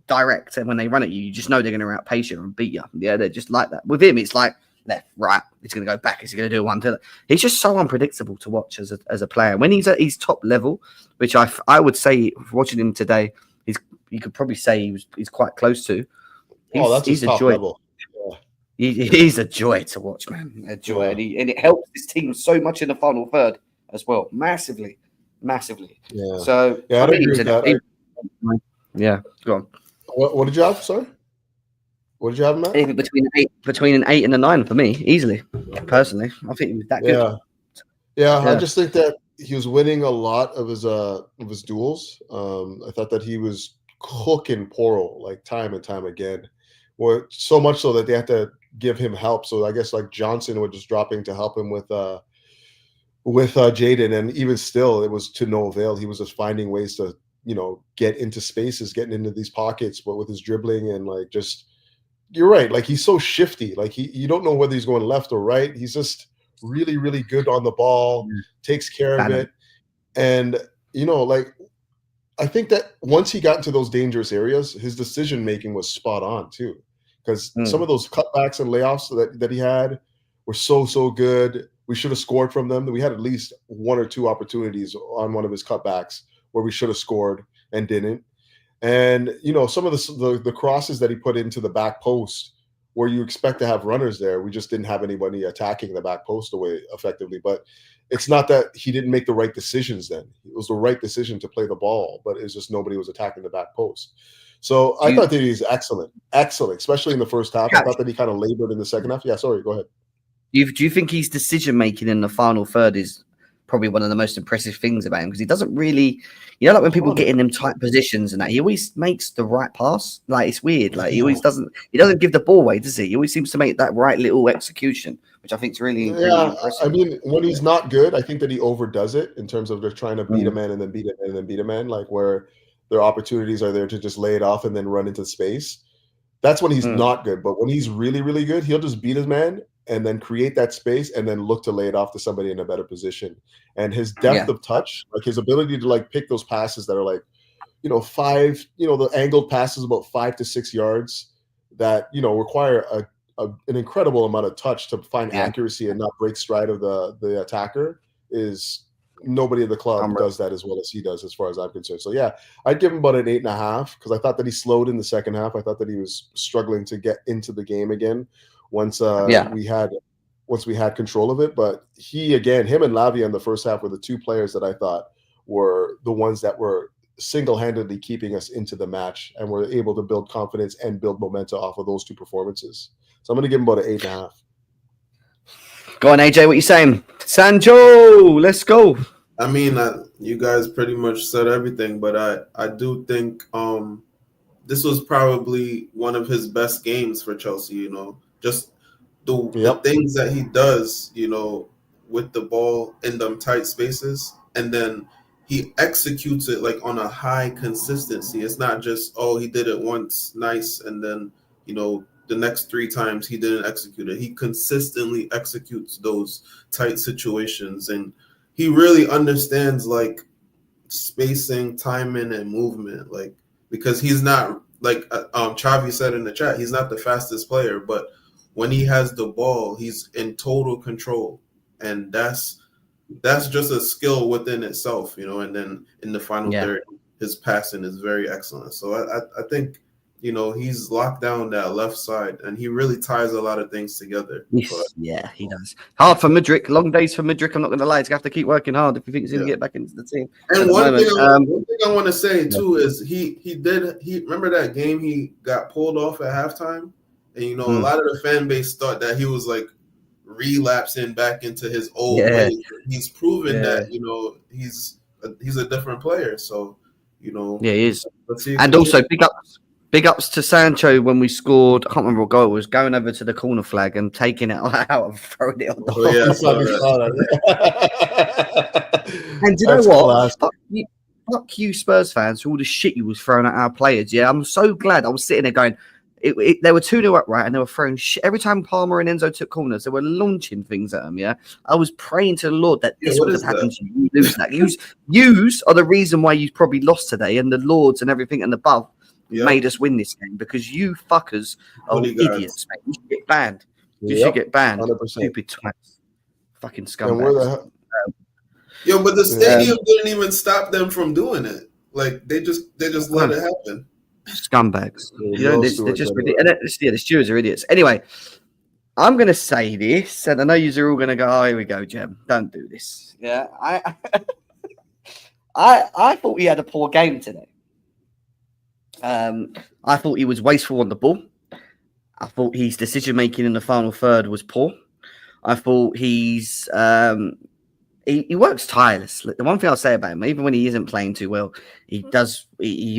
direct, and when they run at you, you just know they're going to outpace you and beat you. Yeah, they're just like that. With him, it's like left, right. He's going to go back. He's going to do one. He's just so unpredictable to watch as a player. When he's at his top level, which I would say, watching him today, you could probably say he's quite close to. He's a joy. Level. Yeah. He's a joy to watch, man. A joy, and it helps this team so much in the final third as well, massively. Yeah. So I agree with that. Yeah, go on. What did you have? Sorry, what did you have, Matt? Anything between an 8 and a 9 for me, easily. Personally, I think he was that good. Yeah. I just think that he was winning a lot of his duels. I thought that he was cooking Poro time and time again, or so much so that they had to give him help. So I guess Johnson was just dropping to help him with Jadon, and even still, it was to no avail. He was just finding ways to get into spaces, getting into these pockets, but with his dribbling and you're right. He's so shifty. You don't know whether he's going left or right. He's just really, really good on the ball, takes care of it. And, I think that once he got into those dangerous areas, his decision-making was spot on too. Because some of those cutbacks and layoffs that he had were so good. We should have scored from them. We had at least one or two opportunities on one of his cutbacks where we should have scored and didn't. And, some of the crosses that he put into the back post where you expect to have runners there, we just didn't have anybody attacking the back post away effectively. But it's not that he didn't make the right decisions then. It was the right decision to play the ball, but it's just nobody was attacking the back post. So I thought that he was excellent, especially in the first half. I thought that he kind of labored in the second half. Yeah, sorry, go ahead. Do you think his decision-making in the final third is probably one of the most impressive things about him? Because he doesn't really, when people get in them tight positions and that, he always makes the right pass. It's weird. He always doesn't give the ball away, does he? He always seems to make that right little execution, which I think is really impressive. I mean, when he's not good, I think that he overdoes it in terms of just trying to beat a man and then beat a man and then beat a man, where their opportunities are there to just lay it off and then run into space. That's when he's not good. But when he's really, really good, he'll just beat his man and then create that space and then look to lay it off to somebody in a better position. And his depth of touch, his ability to pick those passes that are the angled passes about 5 to 6 yards that, require an incredible amount of touch to find accuracy and not break stride of the attacker is nobody in the club does that as well as he does, as far as I'm concerned. So yeah, I'd give him about an 8.5 because I thought that he slowed in the second half. I thought that he was struggling to get into the game again once we had control of it. But him and Lavia in the first half were the two players that I thought were the ones that were single-handedly keeping us into the match and were able to build confidence and build momentum off of those two performances. So I'm going to give him about an 8.5. Go on, AJ, what you saying? Sancho, let's go. I mean, you guys pretty much said everything, but I do think this was probably one of his best games for Chelsea, just the things that he does, with the ball in them tight spaces, and then he executes it like on a high consistency. It's not just, oh, he did it once, nice, and then the next 3 times he didn't execute it. He consistently executes those tight situations, and he really understands like spacing, timing, and movement. Like, because he's not like Chavi said in the chat, he's not the fastest player, but when he has the ball, he's in total control, and that's just a skill within itself, And then in the final third, his passing is very excellent. So I think he's locked down that left side, and he really ties a lot of things together. Yeah, he does. Hard for Mudryk. Long days for Mudryk. I'm not going to lie. He's going to have to keep working hard if he thinks he's going to get back into the team. And one thing I want to say too is he remember that game he got pulled off at halftime, and a lot of the fan base thought that he was like relapsing back into his old ways. He's proven that he's a different player. So he is. And also big ups to Sancho when we scored. I can't remember what goal it was. Going over to the corner flag and taking it out and throwing it on the And do you know what? Fuck you, Spurs fans, for all the shit you was throwing at our players. Yeah, I'm so glad. I was sitting there going, they were 2-0 up, right? And they were throwing shit. Every time Palmer and Enzo took corners, they were launching things at them, yeah? I was praying to the Lord that this would have happened to you. Lose that. Yous are the reason why you probably lost today, and the Lords and everything and above made us win this game, because you fuckers are idiots, mate. You should get banned. You should get banned. 100%. Stupid twats. Fucking scumbags. But the stadium didn't even stop them from doing it. Like, they just let it happen. Scumbags. They're just ridiculous. The stewards are idiots. Anyway, I'm going to say this, and I know you're all going to go, oh, here we go, Jem. Don't do this. Yeah, I thought he had a poor game today. I thought he was wasteful on the ball. I thought his decision-making in the final third was poor. I thought he's... He works tirelessly. The one thing I'll say about him, even when he isn't playing too well, he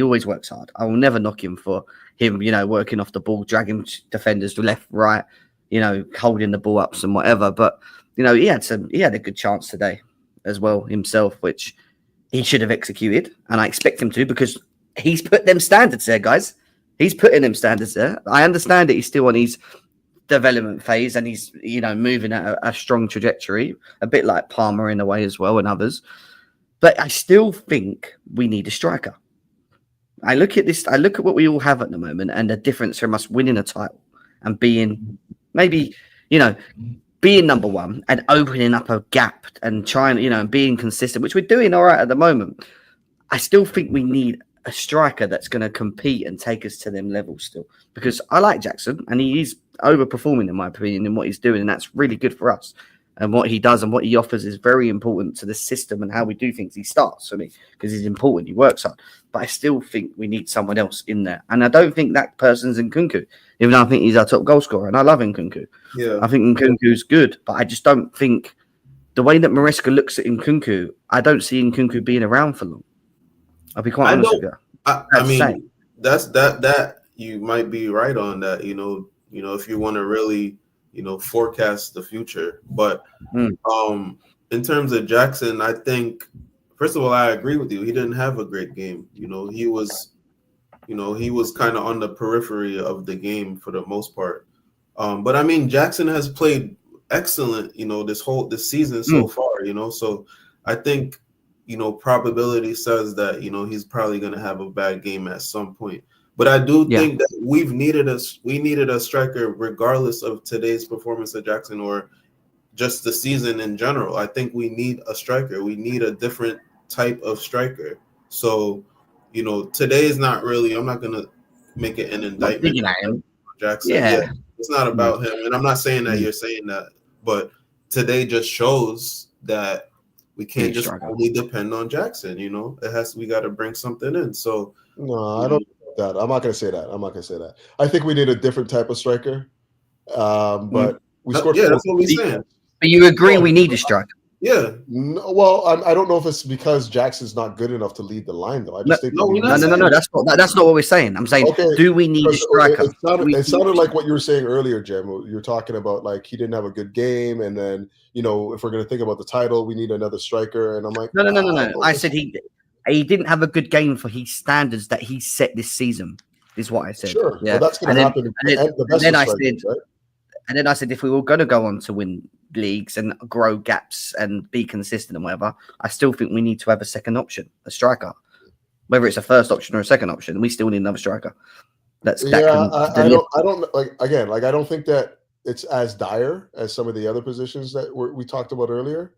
always works hard. I will never knock him for him, working off the ball, dragging defenders to left, right, holding the ball up and whatever. But, he had a good chance today as well himself, which he should have executed. And I expect him to, because he's put them standards there, guys. He's putting them standards there. I understand that he's still on his development phase, and he's moving at a strong trajectory, a bit like Palmer in a way as well, and others. But I still think we need a striker. I look at what we all have at the moment, and the difference from us winning a title and being maybe being number one and opening up a gap and trying and being consistent, which we're doing all right at the moment. I still think we need a striker that's going to compete and take us to them levels still, because I like Jackson, and he is overperforming in my opinion in what he's doing, and that's really good for us. And what he does and what he offers is very important to the system and how we do things. He starts for me because he's important. He works hard, but I still think we need someone else in there, and I don't think that person's Nkunku, even though I think he's our top goal scorer, and I love Nkunku. Yeah, I think Nkunku's good, but I just don't think the way that Maresca looks at Nkunku, I don't see Nkunku being around for long. I'll be quite honest with you. I mean, that's that you might be right on that. If you want to really, forecast the future. But in terms of Jackson, I think, first of all, I agree with you. He didn't have a great game. He was kind of on the periphery of the game for the most part. But I mean, Jackson has played excellent, this season so far. So I think, probability says that, he's probably going to have a bad game at some point. But I do think that we needed a striker regardless of today's performance of Jackson or just the season in general. I think we need a striker. We need a different type of striker. So, today is not really, I'm not going to make it an indictment on Jackson. Yeah, it's not about him. And I'm not saying that you're saying that, but today just shows that we can't just only depend on Jackson. We got to bring something in. So no, I don't. That I'm not going to say that. I think we need a different type of striker. But we scored. Yeah, that's what we're saying. But you agree we need a striker. Yeah. No, well, I don't know if it's because Jackson's not good enough to lead the line, though. I just think no, we're No, not no, no, no. That's not what we're saying. I'm saying, okay. do we need a striker? It sounded like what you were saying earlier, Jim. You were talking about like he didn't have a good game, and then if we're going to think about the title, we need another striker. And I'm like, No. I said he didn't have a good game for his standards that he set this season. Is what I said. Sure, Yeah, well, that's going to happen. And then I said, if we were going to go on to win leagues and grow gaps and be consistent and whatever, I still think we need to have a second option, a striker. Whether it's a first option or a second option, we still need another striker. I don't think that it's as dire as some of the other positions that we talked about earlier.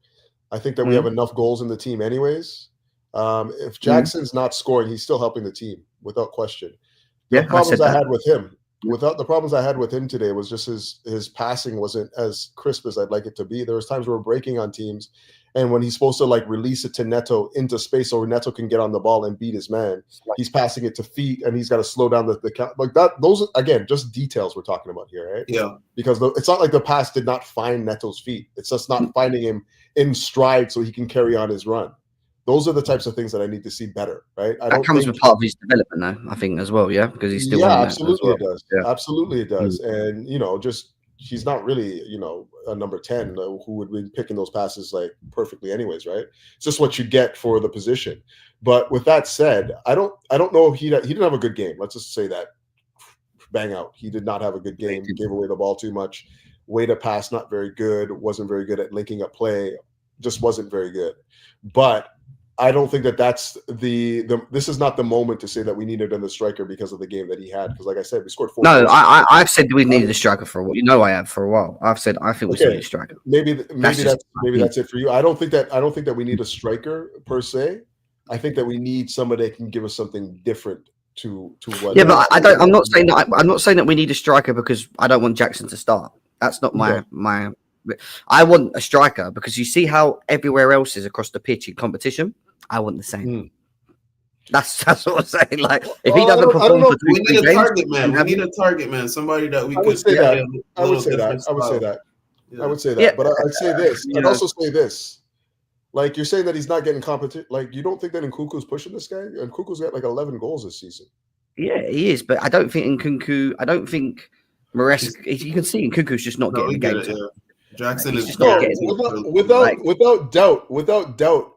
I think that we have enough goals in the team anyways. If Jackson's not scoring, he's still helping the team without question. The problems I had with him today was just his passing wasn't as crisp as I'd like it to be. There was times where we're breaking on teams, and when he's supposed to like release it to Neto into space so Neto can get on the ball and beat his man, he's passing it to feet, and he's got to slow down the count. Like that, those again, just details we're talking about here, right? Yeah. Because it's not like the pass did not find Neto's feet; it's just not finding him in stride so he can carry on his run. Those are the types of things that I need to see better, right? That comes with part of his development, though, I think, as well, because he's still absolutely it does. Yeah. Absolutely it does. And just he's not really, a number 10 who would be picking those passes like perfectly anyways, right? It's just what you get for the position. But with that said, I don't know if he didn't have a good game. Let's just say that. Bang out. He did not have a good game. He gave away the ball too much. Way to pass, not very good. Wasn't very good at linking up play. Just wasn't very good. But I don't think that that's this is not the moment to say that we needed another striker because of the game that he had. Because like I said, we scored 4 No, I've said we needed a striker for a while. I have for a while. I've said I think we still need a striker. Maybe that's it for you. I don't think that we need a striker per se. I think that we need somebody that can give us something different to what. Yeah, but I'm not saying that we need a striker because I don't want Jackson to start. That's not my. I want a striker because you see how everywhere else is across the pitch in competition. I want the same. That's what I'm saying. Like, if he doesn't perform for we need a target man. We need a target man. Somebody that we could say that. I would say that. But I'd say this. I'd also say this. Like, you're saying that he's not getting competition. Like, you don't think that Nkunku's pushing this guy? And Nkunku's got like 11 goals this season. Yeah, he is. But I don't think Maresca. You can see Nkunku's just not getting the game time. Jackson is without doubt.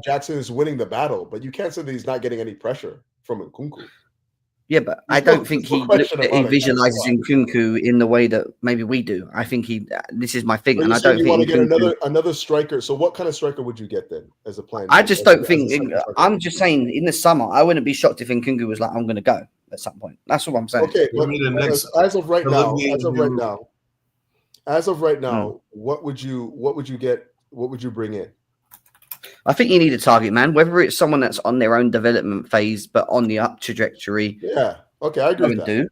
Jackson is winning the battle, but you can't say that he's not getting any pressure from Nkunku. Yeah, but I don't think he visualizes Nkunku in the way that maybe we do. I think this is my thing, and I don't think you want to get another striker. So what kind of striker would you get then as a plan? I just don't think. I'm just saying, in the summer, I wouldn't be shocked if Nkunku was like, "I'm going to go" at some point. That's what I'm saying. Okay, as of right now, what would you get? What would you bring in? I think you need a target man, whether it's someone that's on their own development phase but on the up trajectory. Yeah. Okay, I agree with that.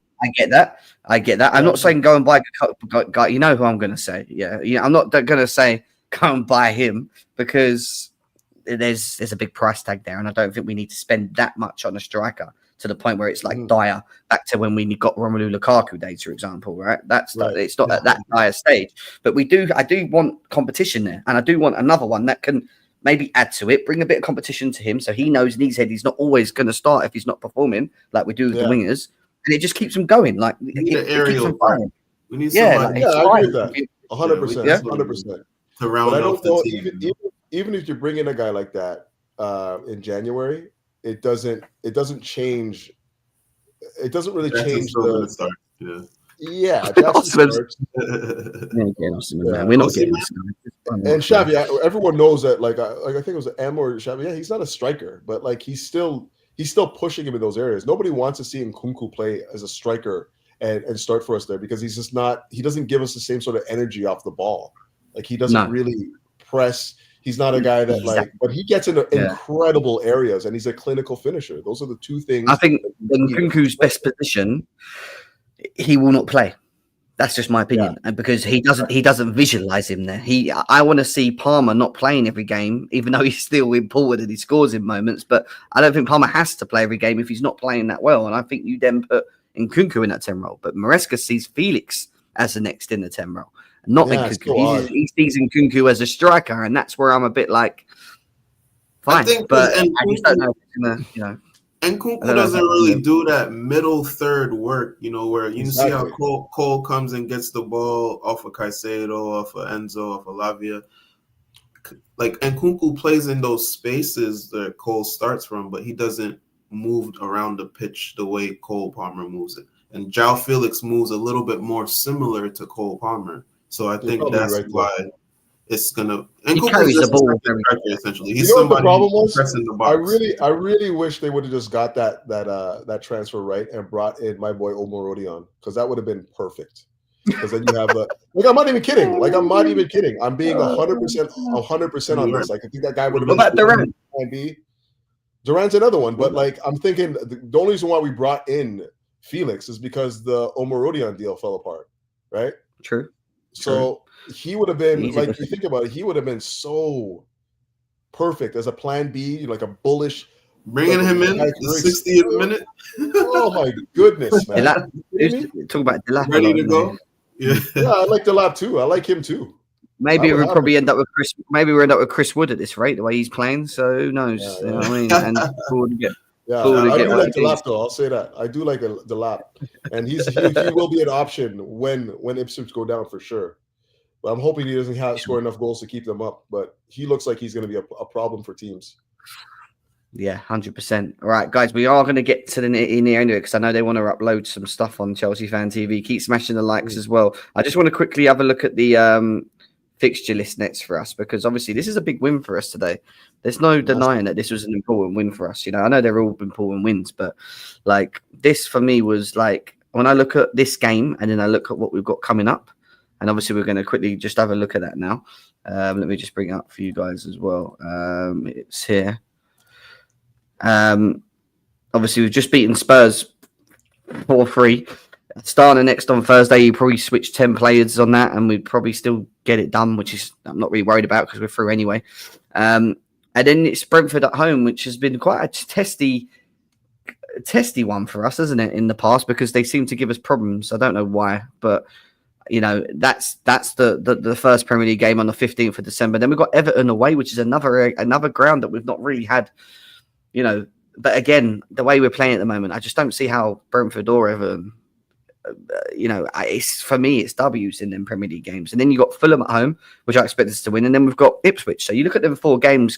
I get that. I'm not saying go and buy a guy. You know who I'm going to say. Yeah. I'm not going to say go and buy him because there's a big price tag there, and I don't think we need to spend that much on a striker to the point where it's like dire. Back to when we got Romelu Lukaku days, for example, right? It's not at that dire stage, but I do want competition there, and I do want another one that can maybe add to it, bring a bit of competition to him, so he knows in his head he's not always going to start if he's not performing like we do with the wingers, and it just keeps him going. Like we need an aerial. We need somebody. I agree with that. 100%. 100%. To round off the team. Even if you bring in a guy like that in January, it doesn't change. It doesn't really change the start. Yeah, Jackson starts. We're not getting this. And Xavi, everyone knows that. Like I think it was M or Xavi. Yeah, he's not a striker, but like he's still pushing him in those areas. Nobody wants to see Nkunku play as a striker and start for us there because he's just not. He doesn't give us the same sort of energy off the ball. Like he doesn't really press. He's not a guy that but he gets into incredible areas and he's a clinical finisher. Those are the two things. I think in Nkunku's best position, he will not play. That's just my opinion, and because he doesn't visualize him there. I want to see Palmer not playing every game, even though he's still important and he scores in moments. But I don't think Palmer has to play every game if he's not playing that well. And I think you then put Nkunku in that 10 role. But Maresca sees Felix as the next in the 10 role. not Yeah, in it's Kunku. so odd. He sees in Kunku as a striker, and that's where I'm a bit like, fine, I think but and I just don't know if it's gonna, And I Kunku don't know if doesn't that's really gonna, do that middle third work, where you see how Exactly. Cole comes and gets the ball off of Caicedo, off of Enzo, off of Lavia. And Kunku plays in those spaces that Cole starts from, but he doesn't move around the pitch the way Cole Palmer moves it. And João Felix moves a little bit more similar to Cole Palmer. So I You're think probably that's right there. why it's gonna. And he Kunku's carries the just a ball second very. striker, essentially. You He's know what the somebody problem was? pressing the I box. really wish they would have just got that transfer right and brought in my boy Omorodion, because that would have been perfect. Because then you have I'm not even kidding. I'm not even kidding. I'm being 100% on this. I think that guy would have What been about Durant? plan B. Durant's another one, but I'm thinking the only reason why we brought in Felix is because the Omorodion deal fell apart, right? True. So he would have been, Easy you think about it, he would have been so perfect as a plan B, a bullish. Bringing him in the 60th minute. Oh my goodness, man! Talk about Delap. Ready to go. Yeah, I like Delap too. I like him too. Maybe we'll probably end up with Chris. Maybe we'll end up with Chris Wood at this rate, the way he's playing. So who knows? Yeah, you know what I mean? And I do like Delap though. I'll say that. I do like Delap, and he will be an option when Ipswich go down for sure. But I'm hoping he doesn't score enough goals to keep them up. But he looks like he's going to be a problem for teams. Yeah, 100%. All right, guys, we are going to get to in the end because I know they want to upload some stuff on Chelsea Fan TV. Keep smashing the likes as well. I just want to quickly have a look at the fixture list next for us, because obviously this is a big win for us today. There's no denying that this was an important win for us. I know they're all important wins, but this for me was when I look at this game and then I look at what we've got coming up, and obviously we're going to quickly just have a look at that now. Let me just bring it up for you guys as well. It's here. Obviously we've just beaten Spurs 4-3. Starting next on Thursday, you probably switch 10 players on that, and we'd probably still get it done, which is I'm not really worried about because we're through anyway. And then it's Brentford at home, which has been quite a testy one for us, isn't it, in the past, because they seem to give us problems. I don't know why, but that's the first Premier League game on the 15th of December. Then we've got Everton away, which is another ground that we've not really had. But again, the way we're playing at the moment, I just don't see how Brentford or Everton. For me, it's W's in them Premier League games, and then you got Fulham at home, which I expect us to win, and then we've got Ipswich. So you look at them 4 games,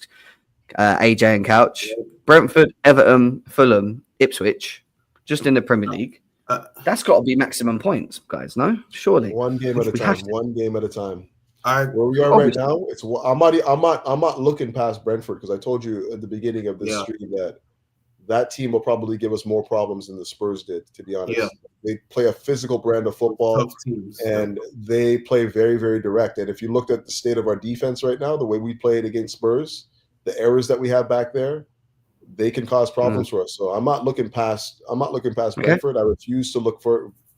AJ and Couch: Brentford, Everton, Fulham, Ipswich, just in the Premier League. That's got to be maximum points, guys. No, surely. One game at a time. One game at a time. Where we are right now, I'm not looking past Brentford, because I told you at the beginning of this stream that team will probably give us more problems than the Spurs did, to be honest. Yeah. They play a physical brand of football, and they play very, very direct. And if you looked at the state of our defense right now, the way we played against Spurs, the errors that we have back there, they can cause problems for us. So I'm not looking past Brentford. I refuse to look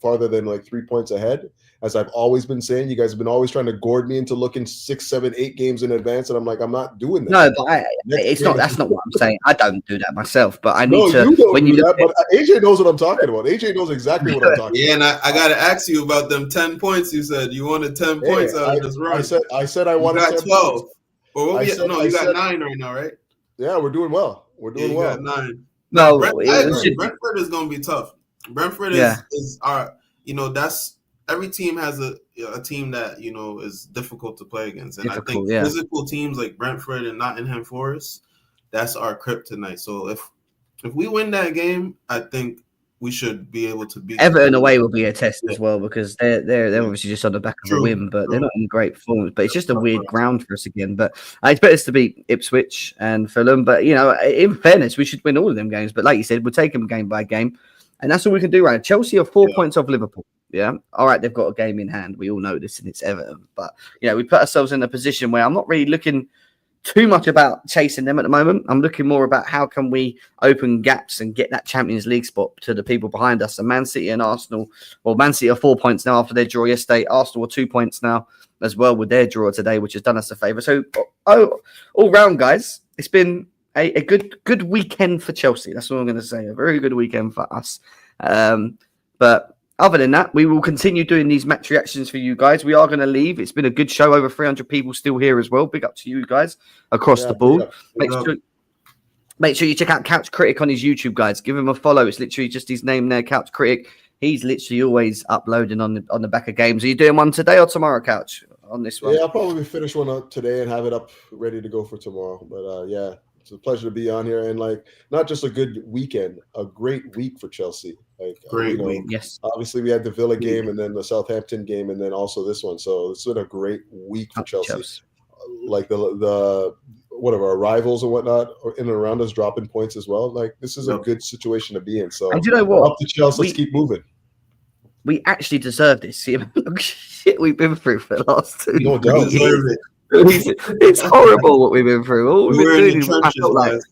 farther than 3 points ahead. As I've always been saying, you guys have been always trying to gourd me into looking 6, 7, 8 games in advance, and I'm like, I'm not doing that. No, but that's not what I'm saying. I don't do that myself, but I need to. You don't do that, but AJ knows what I'm talking about. AJ knows exactly what I'm talking about. Yeah, and I got to ask you about them 10 points. You said you wanted 10 points out of this run. I said I wanted 10 12. Points. You got 9 right now, right? Yeah, we're doing well. You got 9. No, Brentford is going to be tough. Brentford is our. That's. Every team has a team that is difficult to play against, and I think physical teams like Brentford and Nottingham Forest, that's our kryptonite. So if we win that game, I think we should be able to beat Everton away will be a test as well, because they're obviously just on the back of a win, but they're not in great form. But it's just a weird ground for us again. But I expect us to beat Ipswich and Fulham. But in fairness, we should win all of them games. But like you said, we'll take them game by game, and that's all we can do. Right? Chelsea are 4 points off Liverpool. Yeah. All right. They've got a game in hand. We all know this, and it's Everton. But, we put ourselves in a position where I'm not really looking too much about chasing them at the moment. I'm looking more about how can we open gaps and get that Champions League spot to the people behind us. And Man City and Arsenal, Man City are 4 points now after their draw yesterday. Arsenal are 2 points now as well with their draw today, which has done us a favour. So, all round, guys, it's been a good weekend for Chelsea. That's all I'm going to say. A very good weekend for us. But other than that, we will continue doing these match reactions for you guys. We are going to leave. It's been a good show. Over 300 people still here as well. Big up to you guys across the board. Make sure you check out Couch Critic on his YouTube, guys. Give him a follow. It's literally just his name there, Couch Critic. He's literally always uploading on the back of games. Are you doing one today or tomorrow, Couch, on this one? Yeah, I'll probably finish one up today and have it up ready to go for tomorrow. But yeah, it's a pleasure to be on here, and like not just a good weekend, a great week for Chelsea. Like Great week. Yes. Obviously, we had the Villa game and then the Southampton game, and then also this one. So it's been a great week for Chelsea. Like the what of our rivals and whatnot in and around us dropping points as well. Like this is a good situation to be in. So and you know what? Up to Chelsea, let's keep moving. We actually deserve this. See, shit we've been through for the last 2 No doubt. It's horrible what we've been through. All we've been doing is trenches,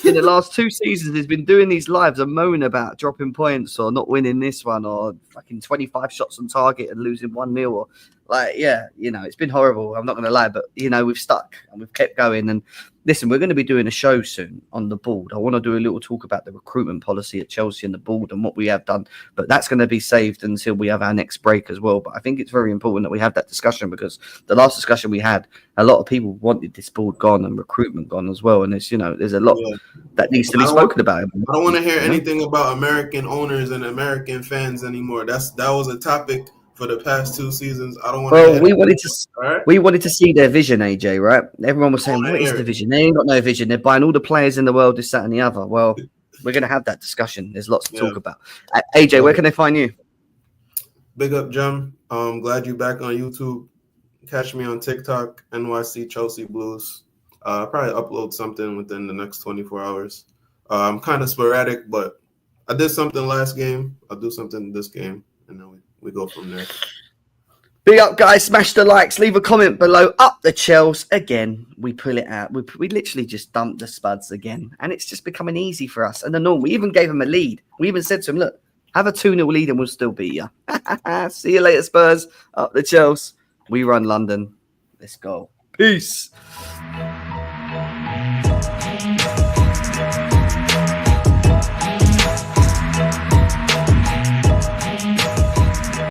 in the last 2 seasons, has been doing these lives and moaning about dropping points or not winning this one or fucking 25 shots on target and losing 1-0 or like, yeah, you know, it's been horrible. I'm not going to lie, but you know, we've stuck and we've kept going. And listen, we're going to be doing a show soon on the board. I want to do a little talk about the recruitment policy at Chelsea and the board and what we have done, but that's going to be saved until we have our next break as well. But I think it's very important that we have that discussion because the last discussion we had, a lot of people wanted this board gone and recruitment gone as well. And it's, you know, there's a lot that needs to be spoken about. I don't want to hear anything about American owners and American fans anymore. That was a topic for the past 2 seasons. I don't want to. Well, we wanted to see their vision, AJ. Right? Everyone was saying, "What is the vision?" They ain't got no vision. They're buying all the players in the world, this, that, and the other. Well, we're going to have that discussion. There's lots to talk about. AJ, where can they find you? Big up, Jem. Glad you back on YouTube. Catch me on TikTok, NYC Chelsea Blues. I'll probably upload something within the next 24 hours. I'm kind of sporadic, but I did something last game. I'll do something this game, and then we go from there. Big up, guys. Smash the likes. Leave a comment below. Up the Chels. Again, we pull it out. We literally just dumped the Spuds again. And it's just becoming easy for us. And the norm, we even gave them a lead. We even said to him, look, have a 2-0 lead and we'll still beat you. See you later, Spurs. Up the Chels. We run London. Let's go. Peace.